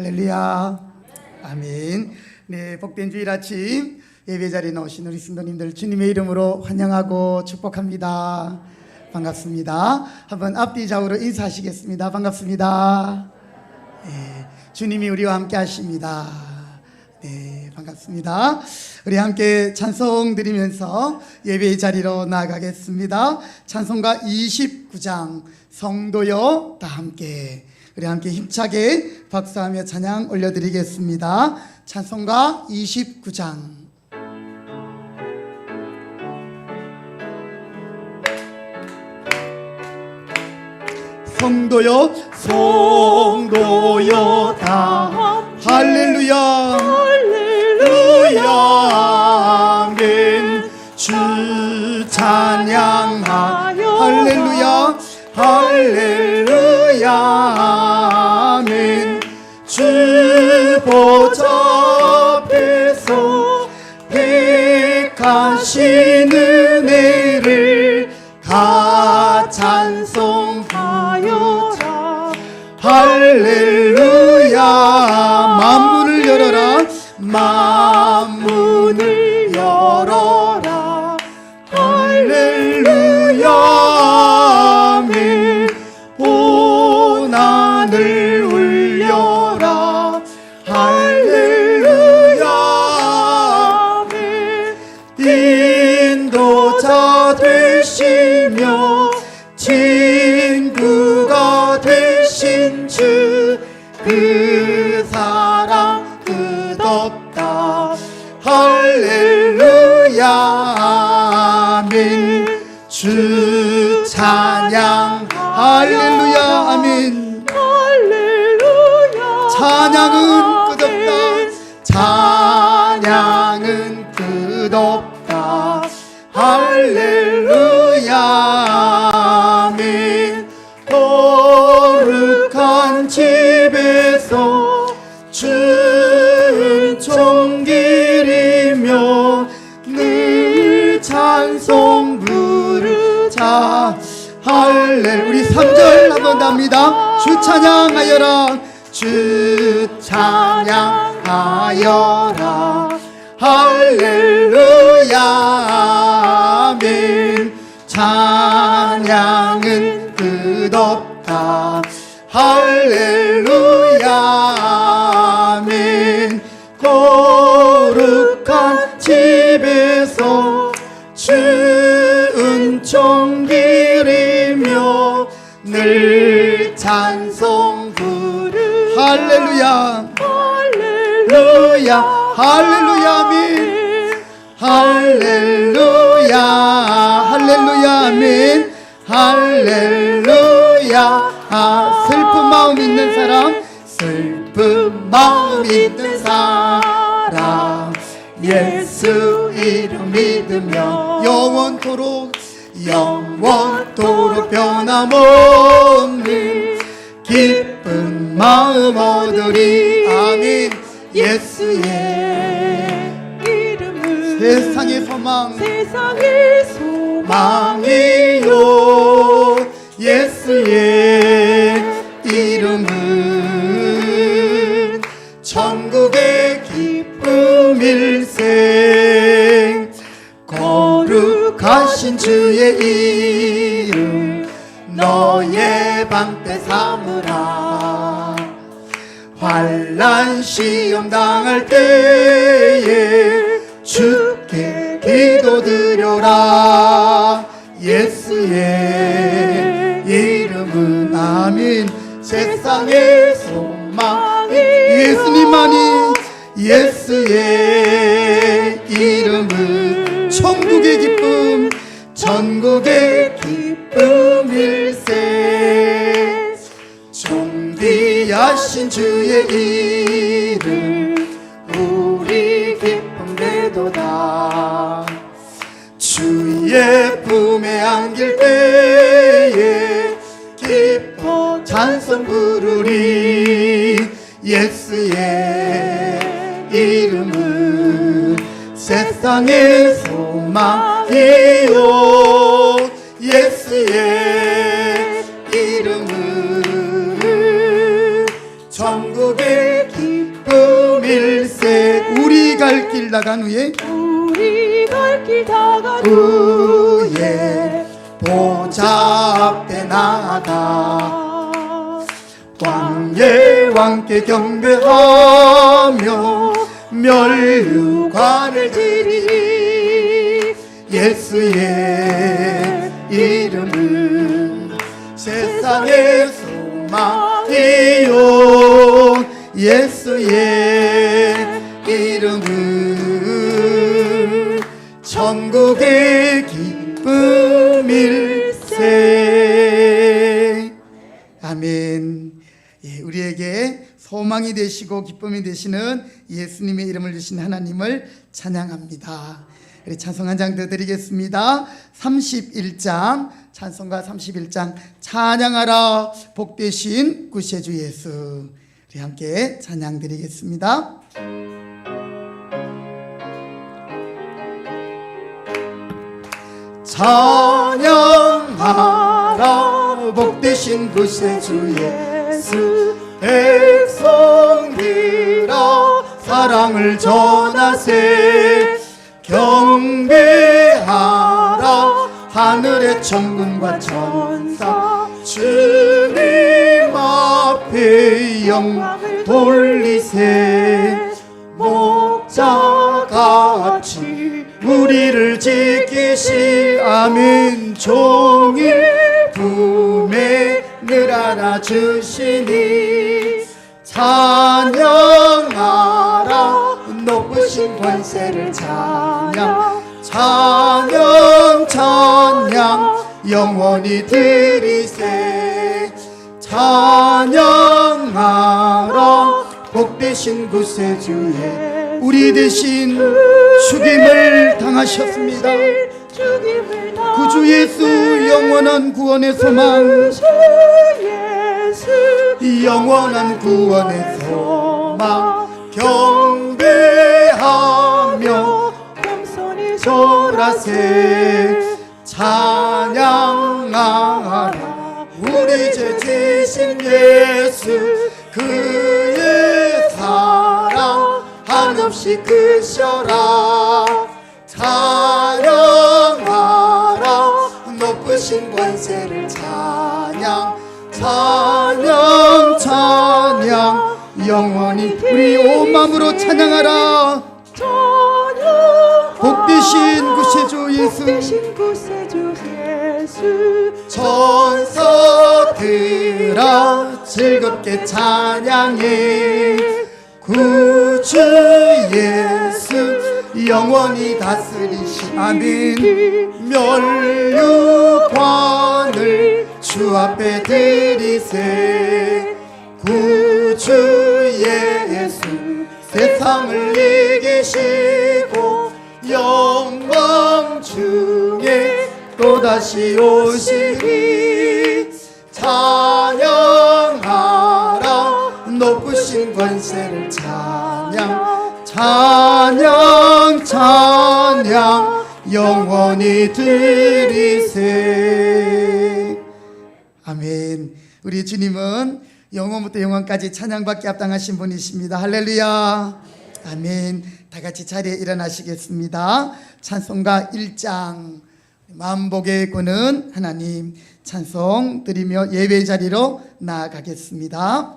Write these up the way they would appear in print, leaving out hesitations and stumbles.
할렐루야. 아멘. 네, 복된 주일 아침 예배 자리에 나오신 우리 성도님들 주님의 이름으로 환영하고 축복합니다. 반갑습니다. 한번 앞뒤 좌우로 인사하시겠습니다. 반갑습니다. 네, 주님이 우리와 함께 하십니다. 네, 반갑습니다. 우리 함께 찬송 드리면서 예배의 자리로 나아가겠습니다. 찬송가 29장 성도여 다 함께, 우리 함께 힘차게 박수하며 찬양 올려드리겠습니다. 찬송가 29장. 성도여 성도여 다 할렐루야 할렐루야 아멘. 주 찬양하여 할렐루야 할렐루야 아멘. 주 보좌 앞에서 백하신 은혜를 다 찬송하여라 할렐루야. 만문을 열어라 만문을 열어라 할렐루야 아멘. 온 하늘 울려라 할렐루야 아멘. 인도자 되시며 친구가 되신 주 그 사랑 끝없다 할렐루야 아멘. 주 찬양 할렐루야 아멘. 할렐루야 찬양은 끝없다 찬양은 끝없다 할렐루야 아멘. 거룩한 집에서 주 은총 기리며 늘 찬송 부르자 할렐. 우리 3절 한번 답니다. 주 찬양하여라 주 찬양하여라 할렐루야 아멘. 찬양은 끝없다 할렐루야 아멘. 거룩한 집에서 주 은총 기리며 늘 찬송 부르 할렐루야 할렐루야 할렐루야 아멘. 할렐루야 할렐루야 아멘. 할렐루야. 슬픈 마음 있는 사람 슬픈 마음 있는 사람 예수 이름 믿으면 영원토록 변함없는 기쁜 마음 얻으리 아멘. 예수의 이름은 세상의 소망이요 예수의 이름은 천국의 기쁨일세. 거룩하신 주의 이름 너의 방패 삼으라. 환난 시험 당할 때에 주께 기도드려라. 예수의 이름은 아멘. 세상의 소망이 예수님만이 예수의 이름은 천국의 기쁨 천국의 기쁨일세. 존귀하신 주의 이름 우리 기쁨 되도다. 주의 품에 안길 때에 기뻐 찬송 부르리. 예수의 이름은 세상의 소망이요 예수의 이름은 천국의 갈 길 나간 후에 우리 갈 길 다간 후에 보좌 앞에 나가 왕의 왕께 경배하며 멸류관을 드리니 예수의 이름은 세상의 소망이요 예수의 이름은 천국의 기쁨일세. 아멘. 예, 우리에게 소망이 되시고 기쁨이 되시는 예수님의 이름을 주신 하나님을 찬양합니다. 우리 찬송 한 장 더 드리겠습니다. 31장 찬송가 31장 찬양하라 복되신 구세주 예수. 우리 함께 찬양 드리겠습니다. 찬양하라 복되신 구세주 예수 백성들아 사랑을 전하세 경배하라 하늘의 천군과 천사 주님 앞에 영광을 돌리세 목자같이 우리를 지키시 아멘 종일 품에 늘 안아주시니 찬양하라 높으신 권세를 찬양 찬양 찬양 영원히 드리세 찬양하라 복되신 구세주의 우리 대신 죽임을 당하셨습니다. 구주 예수 영원한 구원의 소망 영원한 구원의 소망 경배하며 겸손히 절하세 찬양하라 우리 죄 지신 예수 그의 사랑 한없이 크셔라 찬양하라 높으신 권세를 찬양 찬양 찬양 영원히 우리 온 마음으로 찬양하라 복되신 구세주 예수 천사들아 즐겁게 찬양해 구주 예수 영원히 다스리신 아멘 멸류관을 주 앞에 드리세 구주 예수 세상을 이기시고 영광 중에 또다시 오시리 찬양하라 높으신 권세를 찬양 찬양 찬양 영원히 드리세 아멘. 우리 주님은 영원부터 영원까지 찬양받기 합당하신 분이십니다. 할렐루야 아멘. 다같이 자리에 일어나시겠습니다. 찬송가 1장 만복의 구는 하나님 찬송 드리며 예배 자리로 나아가겠습니다.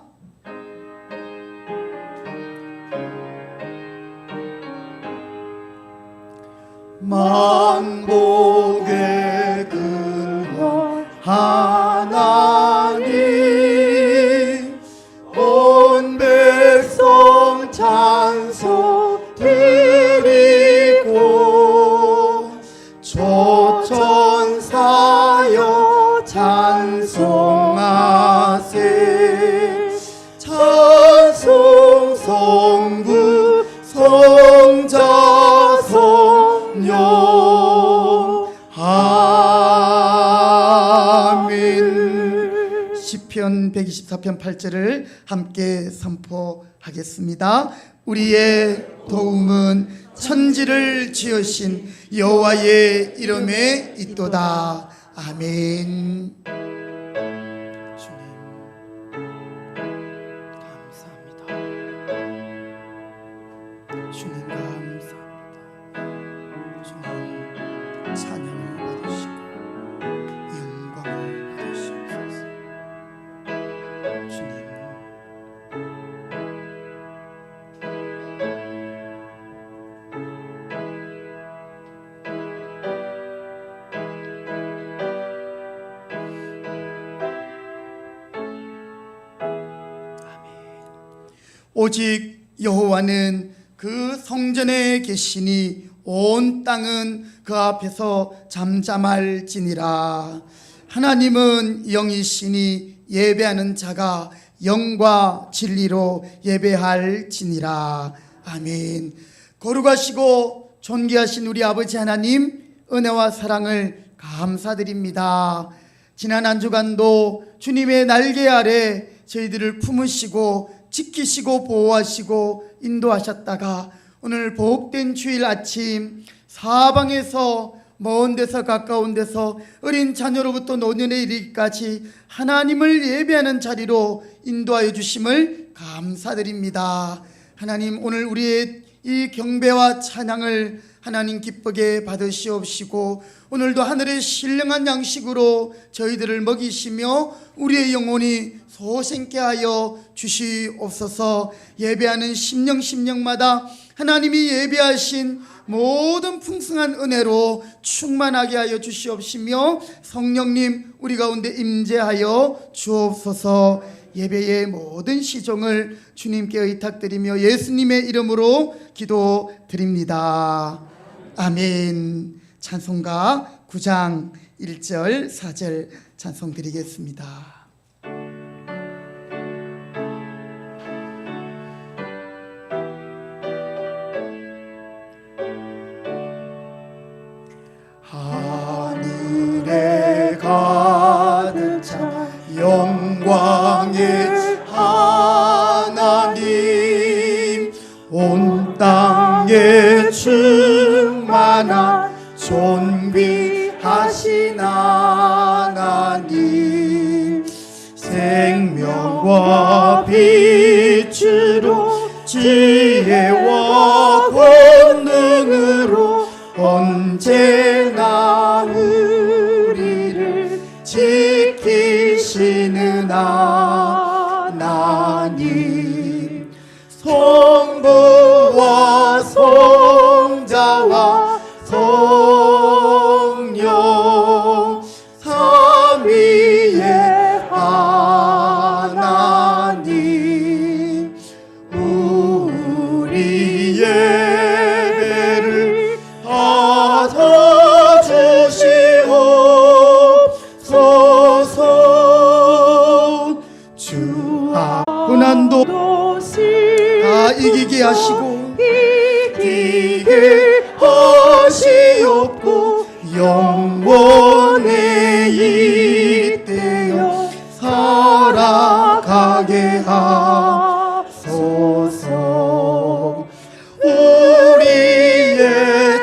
만복의 근원 하나님 온 백성 찬송 드리고 조천사여 찬송하세 찬송 성부 성자 성녀 아멘. 시편 124편 8절을 함께 선포하겠습니다. 우리의 도움은 천지를 지으신 여호와의 이름에 있도다. 아멘. 주님 감사합니다. 주님 감사합니다. 오직 여호와는 그 성전에 계시니 온 땅은 그 앞에서 잠잠할지니라. 하나님은 영이시니 예배하는 자가 영과 진리로 예배할지니라. 아멘. 거룩하시고 존귀하신 우리 아버지 하나님, 은혜와 사랑을 감사드립니다. 지난 한 주간도 주님의 날개 아래 저희들을 품으시고 지키시고 보호하시고 인도하셨다가 오늘 복된 주일 아침 사방에서 먼 데서 가까운 데서 어린 자녀로부터 노년에 이르기까지 하나님을 예배하는 자리로 인도하여 주심을 감사드립니다. 하나님, 오늘 우리의 이 경배와 찬양을 하나님 기쁘게 받으시옵시고 오늘도 하늘의 신령한 양식으로 저희들을 먹이시며 우리의 영혼이 소생케 하여 주시옵소서. 예배하는 심령마다 하나님이 예배하신 모든 풍성한 은혜로 충만하게 하여 주시옵시며 성령님 우리 가운데 임재하여 주옵소서. 예배의 모든 시종을 주님께 의탁드리며 예수님의 이름으로 기도드립니다. 아멘. 찬송가 9장 1절 4절 찬송 드리겠습니다. 하늘에 가득 찬 영광의 하나님, 온 땅에 충만한 존귀하신 하나님, 생명과 빛으로 지혜와 권능으로 언제나 우리를 지키시는 하나님, 성부와 성자와 성령 삼위의 하나님, 우리 예배를 받아주시옵소서. 주 고난도 다 이기게 하시고 이기게 하시옵고 영원에 이때여 살아가게 하소서. 우리의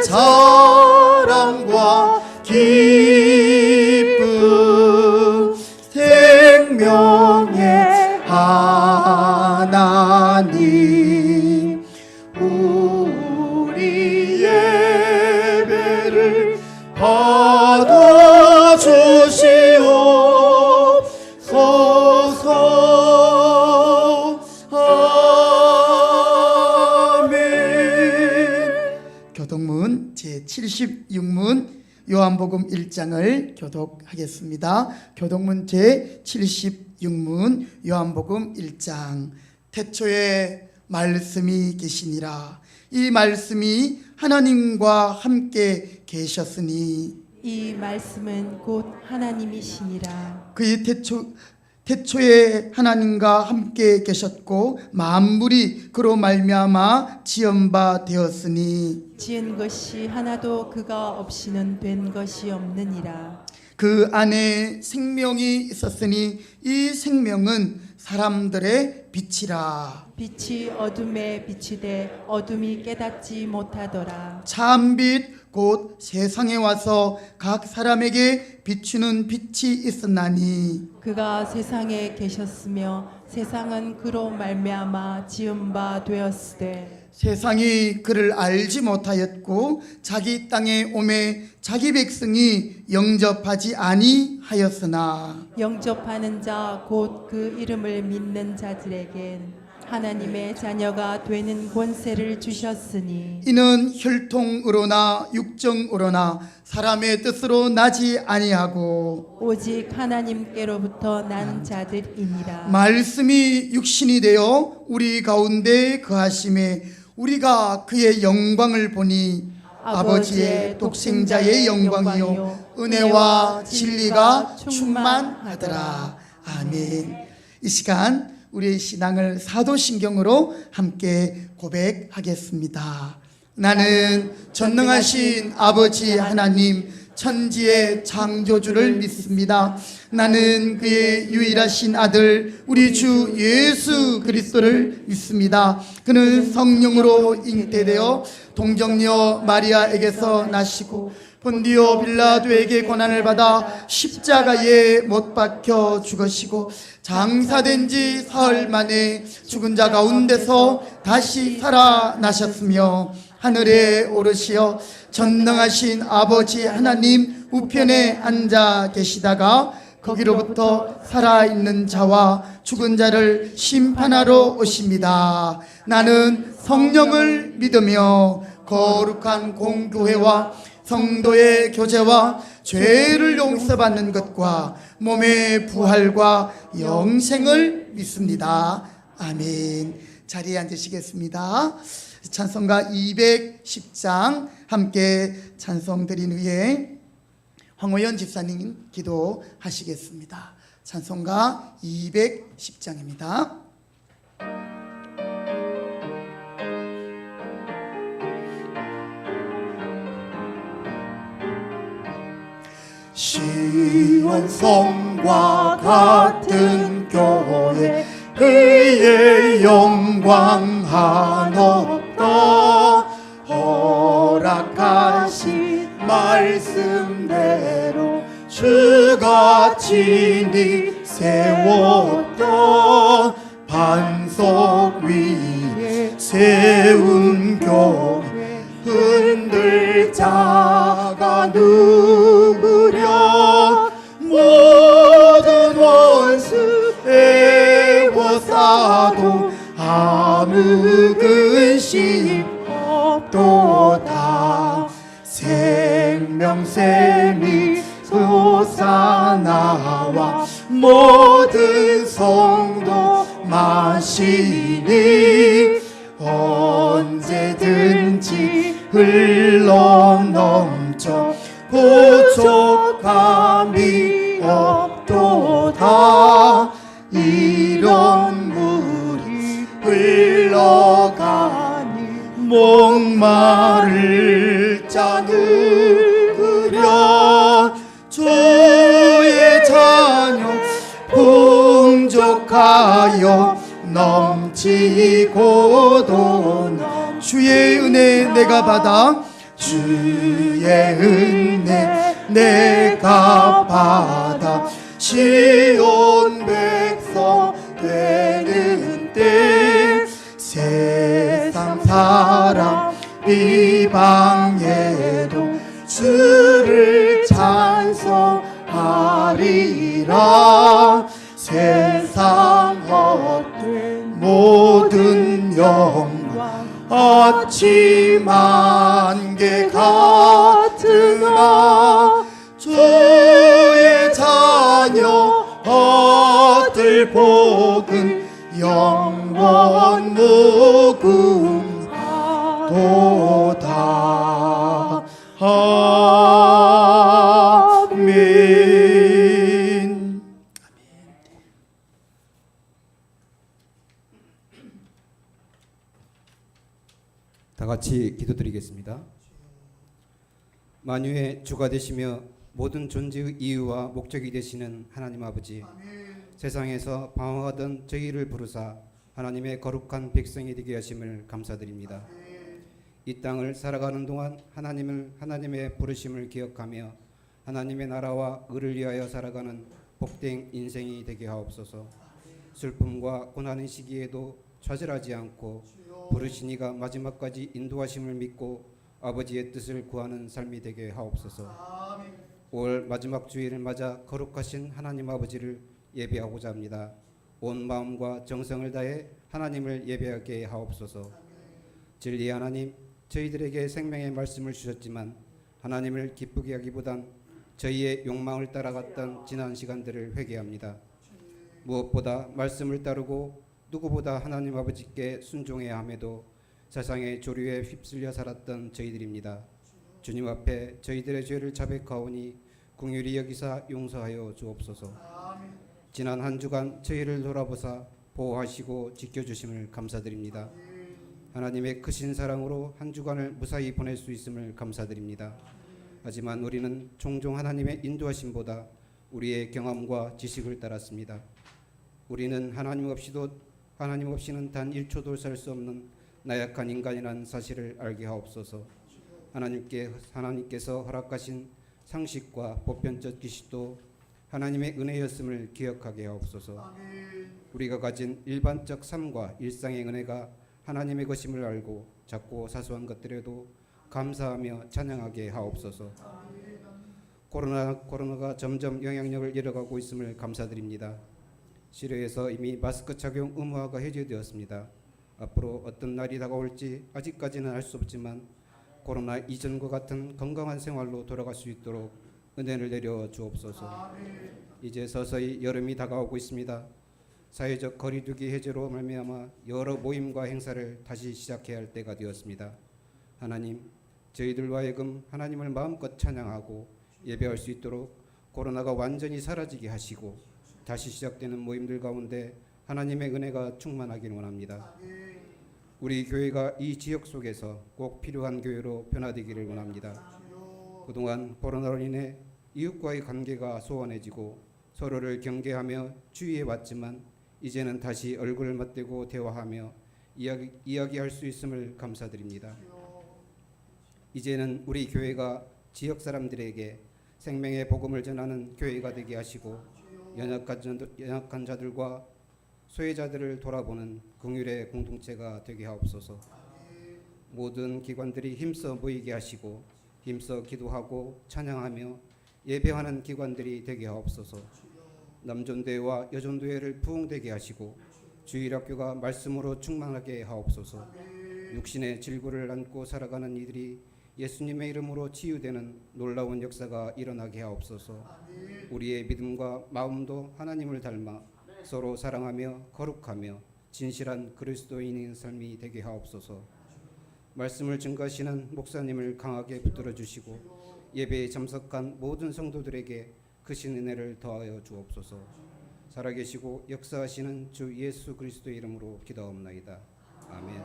자랑과 기쁨, 생명의 하나님, 우리 예배를 받아주시옵소서. 아멘. 교독문 제76문 요한복음 1장을 교독하겠습니다. 교독문 제76문 요한복음 1장. 태초에 말씀이 계시니라. 이 말씀이 하나님과 함께 계셨으니 이 말씀은 곧 하나님이시니라. 그의 태초에 하나님과 함께 계셨고 만물이 그로 말미암아 지은 바 되었으니 지은 것이 하나도 그가 없이는 된 것이 없느니라. 그 안에 생명이 있었으니 이 생명은 사람들의 빛이라. 빛이 어둠에 비치되 어둠이 깨닫지 못하더라. 참빛 곧 세상에 와서 각 사람에게 비추는 빛이 있었나니 그가 세상에 계셨으며 세상은 그로 말미암아 지은 바 되었으되 세상이 그를 알지 못하였고 자기 땅에 오매 자기 백성이 영접하지 아니하였으나 영접하는 자 곧 그 이름을 믿는 자들에겐 하나님의 자녀가 되는 권세를 주셨으니 이는 혈통으로나 육정으로나 사람의 뜻으로 나지 아니하고 오직 하나님께로부터 난 자들이니라. 말씀이 육신이 되어 우리 가운데 거하심에 우리가 그의 영광을 보니 아버지의 독생자의 영광이요 은혜와 진리가 충만하더라. 아멘. 이 시간 우리의 신앙을 사도신경으로 함께 고백하겠습니다. 나는 전능하신 아버지 하나님 천지의 창조주를 믿습니다. 나는 그의 유일하신 아들 우리 주 예수 그리스도를 믿습니다. 그는 성령으로 잉태되어 동정녀 마리아에게서 나시고 본디오 빌라도에게 고난을 받아 십자가에 못 박혀 죽으시고 장사된 지 사흘 만에 죽은 자 가운데서 다시 살아나셨으며 하늘에 오르시어 전능하신 아버지 하나님 우편에 앉아 계시다가 거기로부터 살아있는 자와 죽은 자를 심판하러 오십니다. 나는 성령을 믿으며 거룩한 공교회와 성도의 교제와 죄를 용서받는 것과 몸의 부활과 영생을 믿습니다. 아멘. 자리에 앉으시겠습니다. 찬송가 210장 함께 찬송 드린 후에 황호연 집사님 기도하시겠습니다. 찬송가 210장입니다. 시온성과 같은 교회 그의 영광 한없다 허락하신 말씀대로 주가 친히 세웠던 반석 위에 세운 교회 흔들 자가 누구려 모든 원수 애워싸도 아무 근심 없도다. 생명샘이 솟아나와 모든 성도 마시니 언제든지 흘러넘쳐 부족함이 없도다. 이런 물이 흘러가니 목마를 자 누구려 주의 자녀 풍족하여 넘치고도 주의 은혜 내가 받아 주의 은혜 내가 받아 시온 백성 되는 때 세상 사람 비방에도 주를 찬송하리라. 세상 헛된 모든 영광 아침 안개 같으나 주의 자녀 얻을 복은 영원 무궁하도다. 아멘. 다 같이 기도드리겠습니다. 만유의 주가 되시며 모든 존재의 이유와 목적이 되시는 하나님 아버지, 세상에서 방황하던 저희를 부르사 하나님의 거룩한 백성이 되게 하심을 감사드립니다. 이 땅을 살아가는 동안 하나님의 부르심을 기억하며 하나님의 나라와 의를 위하여 살아가는 복된 인생이 되게 하옵소서. 슬픔과 고난의 시기에도 좌절하지 않고 부르신 이가 마지막까지 인도하심을 믿고 아버지의 뜻을 구하는 삶이 되게 하옵소서. 5월 마지막 주일을 맞아 거룩하신 하나님 아버지를 예배하고자 합니다. 온 마음과 정성을 다해 하나님을 예배하게 하옵소서. 진리 하나님, 저희들에게 생명의 말씀을 주셨지만 하나님을 기쁘게 하기보단 저희의 욕망을 따라갔던 지난 시간들을 회개합니다. 무엇보다 말씀을 따르고 누구보다 하나님 아버지께 순종해야 함에도 세상의 조류에 휩쓸려 살았던 저희들입니다. 주님 앞에 저희들의 죄를 자백하오니 긍휼히 여기사 용서하여 주옵소서. 지난 한 주간 저희를 돌아보사 보호하시고 지켜주심을 감사드립니다. 하나님의 크신 사랑으로 한 주간을 무사히 보낼 수 있음을 감사드립니다. 하지만 우리는 종종 하나님의 인도하심보다 우리의 경험과 지식을 따랐습니다. 우리는 하나님 없이는 단 1초도 살 수 없는 나약한 인간이라는 사실을 알게 하옵소서. 하나님께서 허락하신 상식과 보편적 지식도 하나님의 은혜였음을 기억하게 하옵소서. 우리가 가진 일반적 삶과 일상의 은혜가 하나님의 것임을 알고 작고 사소한 것들에도 감사하며 찬양하게 하옵소서. 코로나가 점점 영향력을 잃어가고 있음을 감사드립니다. 시내에서 이미 마스크 착용 의무화가 해제되었습니다. 앞으로 어떤 날이 다가올지 아직까지는 알 수 없지만 코로나 이전과 같은 건강한 생활로 돌아갈 수 있도록 은혜를 내려 주옵소서. 이제 서서히 여름이 다가오고 있습니다. 사회적 거리두기 해제로 말미암아 여러 모임과 행사를 다시 시작해야 할 때가 되었습니다. 하나님, 저희들로 하여금 하나님을 마음껏 찬양하고 예배할 수 있도록 코로나가 완전히 사라지게 하시고 다시 시작되는 모임들 가운데 하나님의 은혜가 충만하기를 원합니다. 우리 교회가 이 지역 속에서 꼭 필요한 교회로 변화되기를 원합니다. 그동안 코로나로 인해 이웃과의 관계가 소원해지고 서로를 경계하며 주의해 왔지만 이제는 다시 얼굴을 맞대고 대화하며 이야기할 수 있음을 감사드립니다. 이제는 우리 교회가 지역 사람들에게 생명의 복음을 전하는 교회가 되게 하시고 연약한 자들과 소외자들을 돌아보는 긍휼의 공동체가 되게 하옵소서. 모든 기관들이 힘써 모이게 하시고 힘써 기도하고 찬양하며 예배하는 기관들이 되게 하옵소서. 남존대회와 여존대회를 부흥되게 하시고 주일학교가 말씀으로 충만하게 하옵소서. 육신의 질고를 안고 살아가는 이들이 예수님의 이름으로 치유되는 놀라운 역사가 일어나게 하옵소서. 우리의 믿음과 마음도 하나님을 닮아 서로 사랑하며 거룩하며 진실한 그리스도인인 삶이 되게 하옵소서. 말씀을 증거하시는 목사님을 강하게 붙들어 주시고 예배에 참석한 모든 성도들에게 크신 은혜를 더하여 주옵소서. 살아계시고 역사하시는 주 예수 그리스도의 이름으로 기도하옵나이다. 아멘.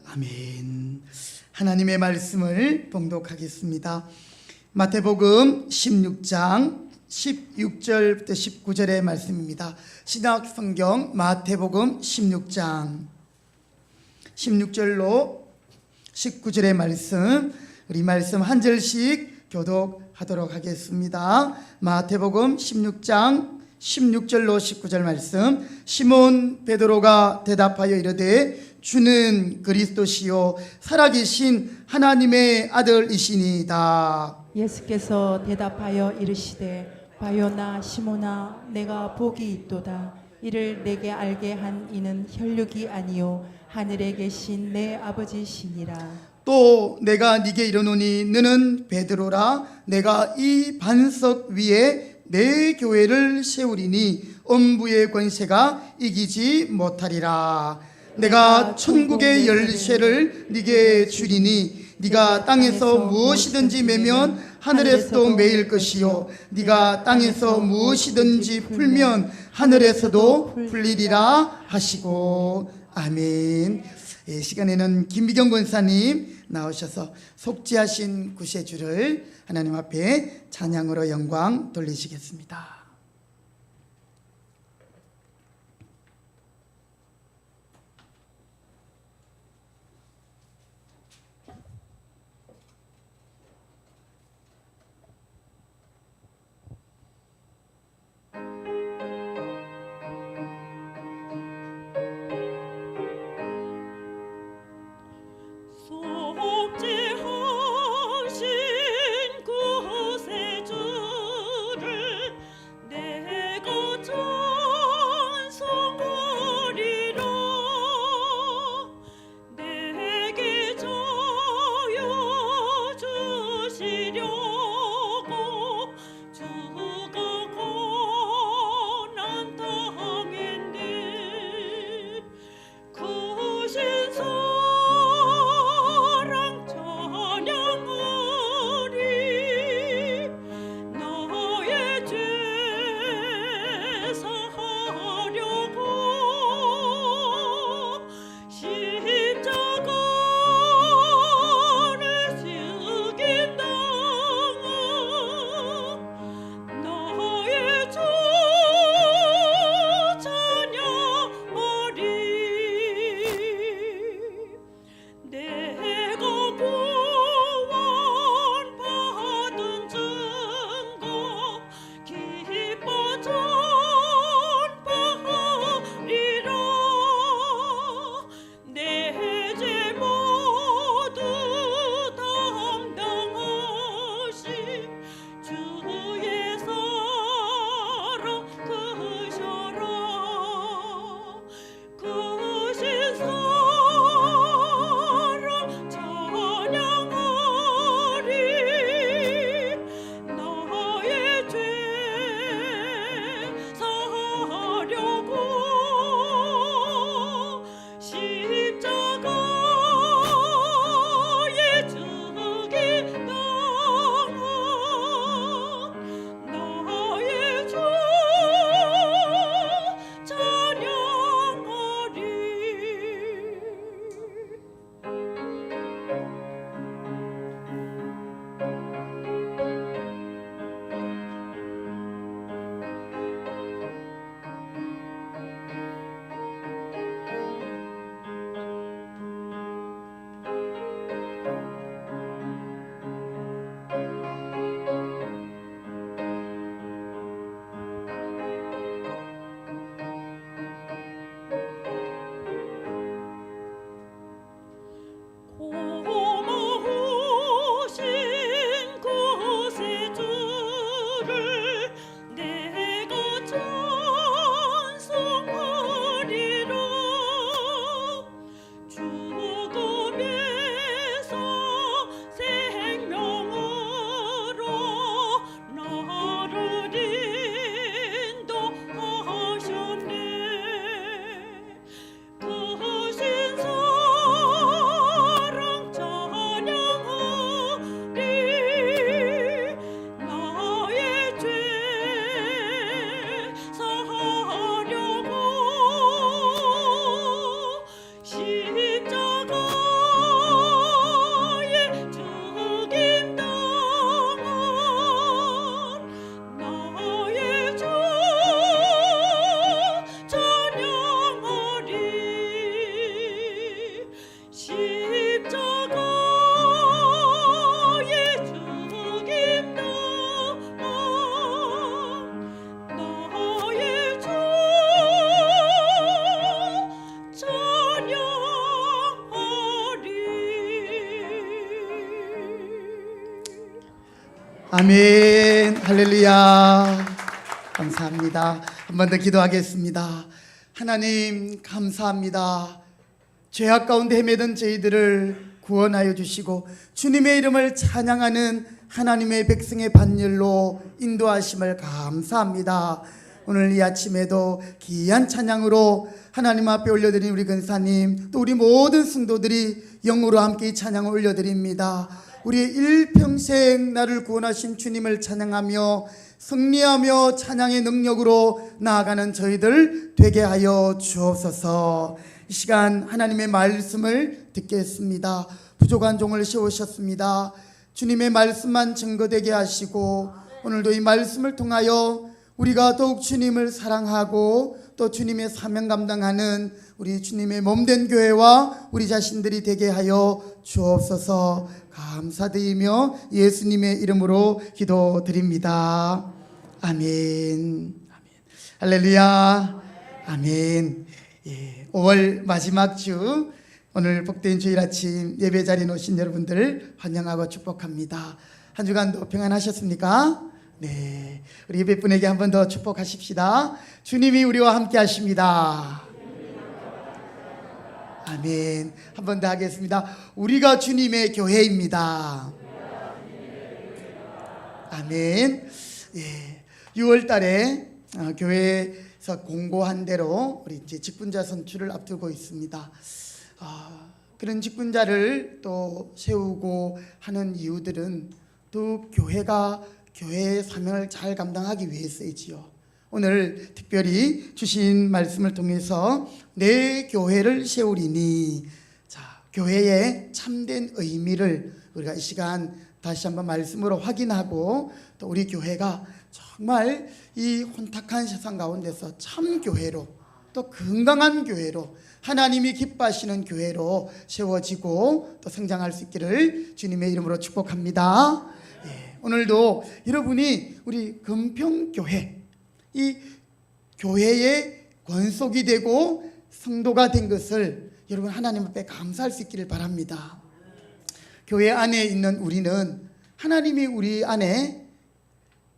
아멘. 하나님의 말씀을 봉독하겠습니다. 마태복음 16장 16절부터 19절의 말씀입니다. 신약성경 마태복음 16장 16절로 19절의 말씀, 우리 말씀 한 절씩 교독하도록 하겠습니다. 마태복음 16장 16절로 19절 말씀. 시몬 베드로가 대답하여 이르되 주는 그리스도시요 살아계신 하나님의 아들이시니이다. 예수께서 대답하여 이르시되 바요나 시몬아 내가 복이 있도다. 이를 내게 알게 한 이는 혈육이 아니요 하늘에 계신 내 아버지시니라. 또 내가 네게 이르노니 너는 베드로라. 내가 이 반석 위에 내 교회를 세우리니 음부의 권세가 이기지 못하리라. 내가 천국의 열쇠를 네게 주리니 네가 땅에서 무엇이든지 매면 하늘에서도 매일 것이요 네가 땅에서 무엇이든지 풀면 하늘에서도 풀리리라 하시고. 아멘. 이 시간에는 김미경 권사님 나오셔서 속죄하신 구세주를 하나님 앞에 찬양으로 영광 돌리시겠습니다. 속죄하신 아멘. 할렐루야. 감사합니다. 한 번 더 기도하겠습니다. 하나님 감사합니다. 죄악 가운데 헤매던 저희들을 구원하여 주시고 주님의 이름을 찬양하는 하나님의 백성의 반열로 인도하심을 감사합니다. 오늘 이 아침에도 귀한 찬양으로 하나님 앞에 올려드린 우리 근사님, 또 우리 모든 성도들이 영으로 함께 이 찬양을 올려드립니다. 우리의 일평생 나를 구원하신 주님을 찬양하며 승리하며 찬양의 능력으로 나아가는 저희들 되게 하여 주옵소서. 이 시간 하나님의 말씀을 듣겠습니다. 부족한 종을 세우셨습니다. 주님의 말씀만 증거되게 하시고 오늘도 이 말씀을 통하여 우리가 더욱 주님을 사랑하고 또 주님의 사명 감당하는 우리 주님의 몸된 교회와 우리 자신들이 되게 하여 주옵소서. 감사드리며 예수님의 이름으로 기도드립니다. 아멘. 할렐루야. 아멘. 5월 마지막 주, 오늘 복된 주일 아침 예배 자리에 오신 여러분들 환영하고 축복합니다. 한 주간도 평안하셨습니까? 네, 우리 예배분에게 한 번 더 축복하십시다. 주님이 우리와 함께 하십니다. 아멘. 한 번 더 하겠습니다. 우리가 주님의 교회입니다. 아멘. 6월 달에 교회에서 공고한 대로 우리 이제 직분자 선출을 앞두고 있습니다. 그런 직분자를 또 세우고 하는 이유들은 또 교회가 교회의 사명을 잘 감당하기 위해서이지요. 오늘 특별히 주신 말씀을 통해서 내 교회를 세우리니, 자, 교회의 참된 의미를 우리가 이 시간 다시 한번 말씀으로 확인하고 또 우리 교회가 정말 이 혼탁한 세상 가운데서 참 교회로 또 건강한 교회로 하나님이 기뻐하시는 교회로 세워지고 또 성장할 수 있기를 주님의 이름으로 축복합니다. 오늘도 여러분이 우리 금평교회, 이 교회의 권속이 되고 성도가 된 것을 여러분 하나님 앞에 감사할 수 있기를 바랍니다. 교회 안에 있는 우리는 하나님이 우리 안에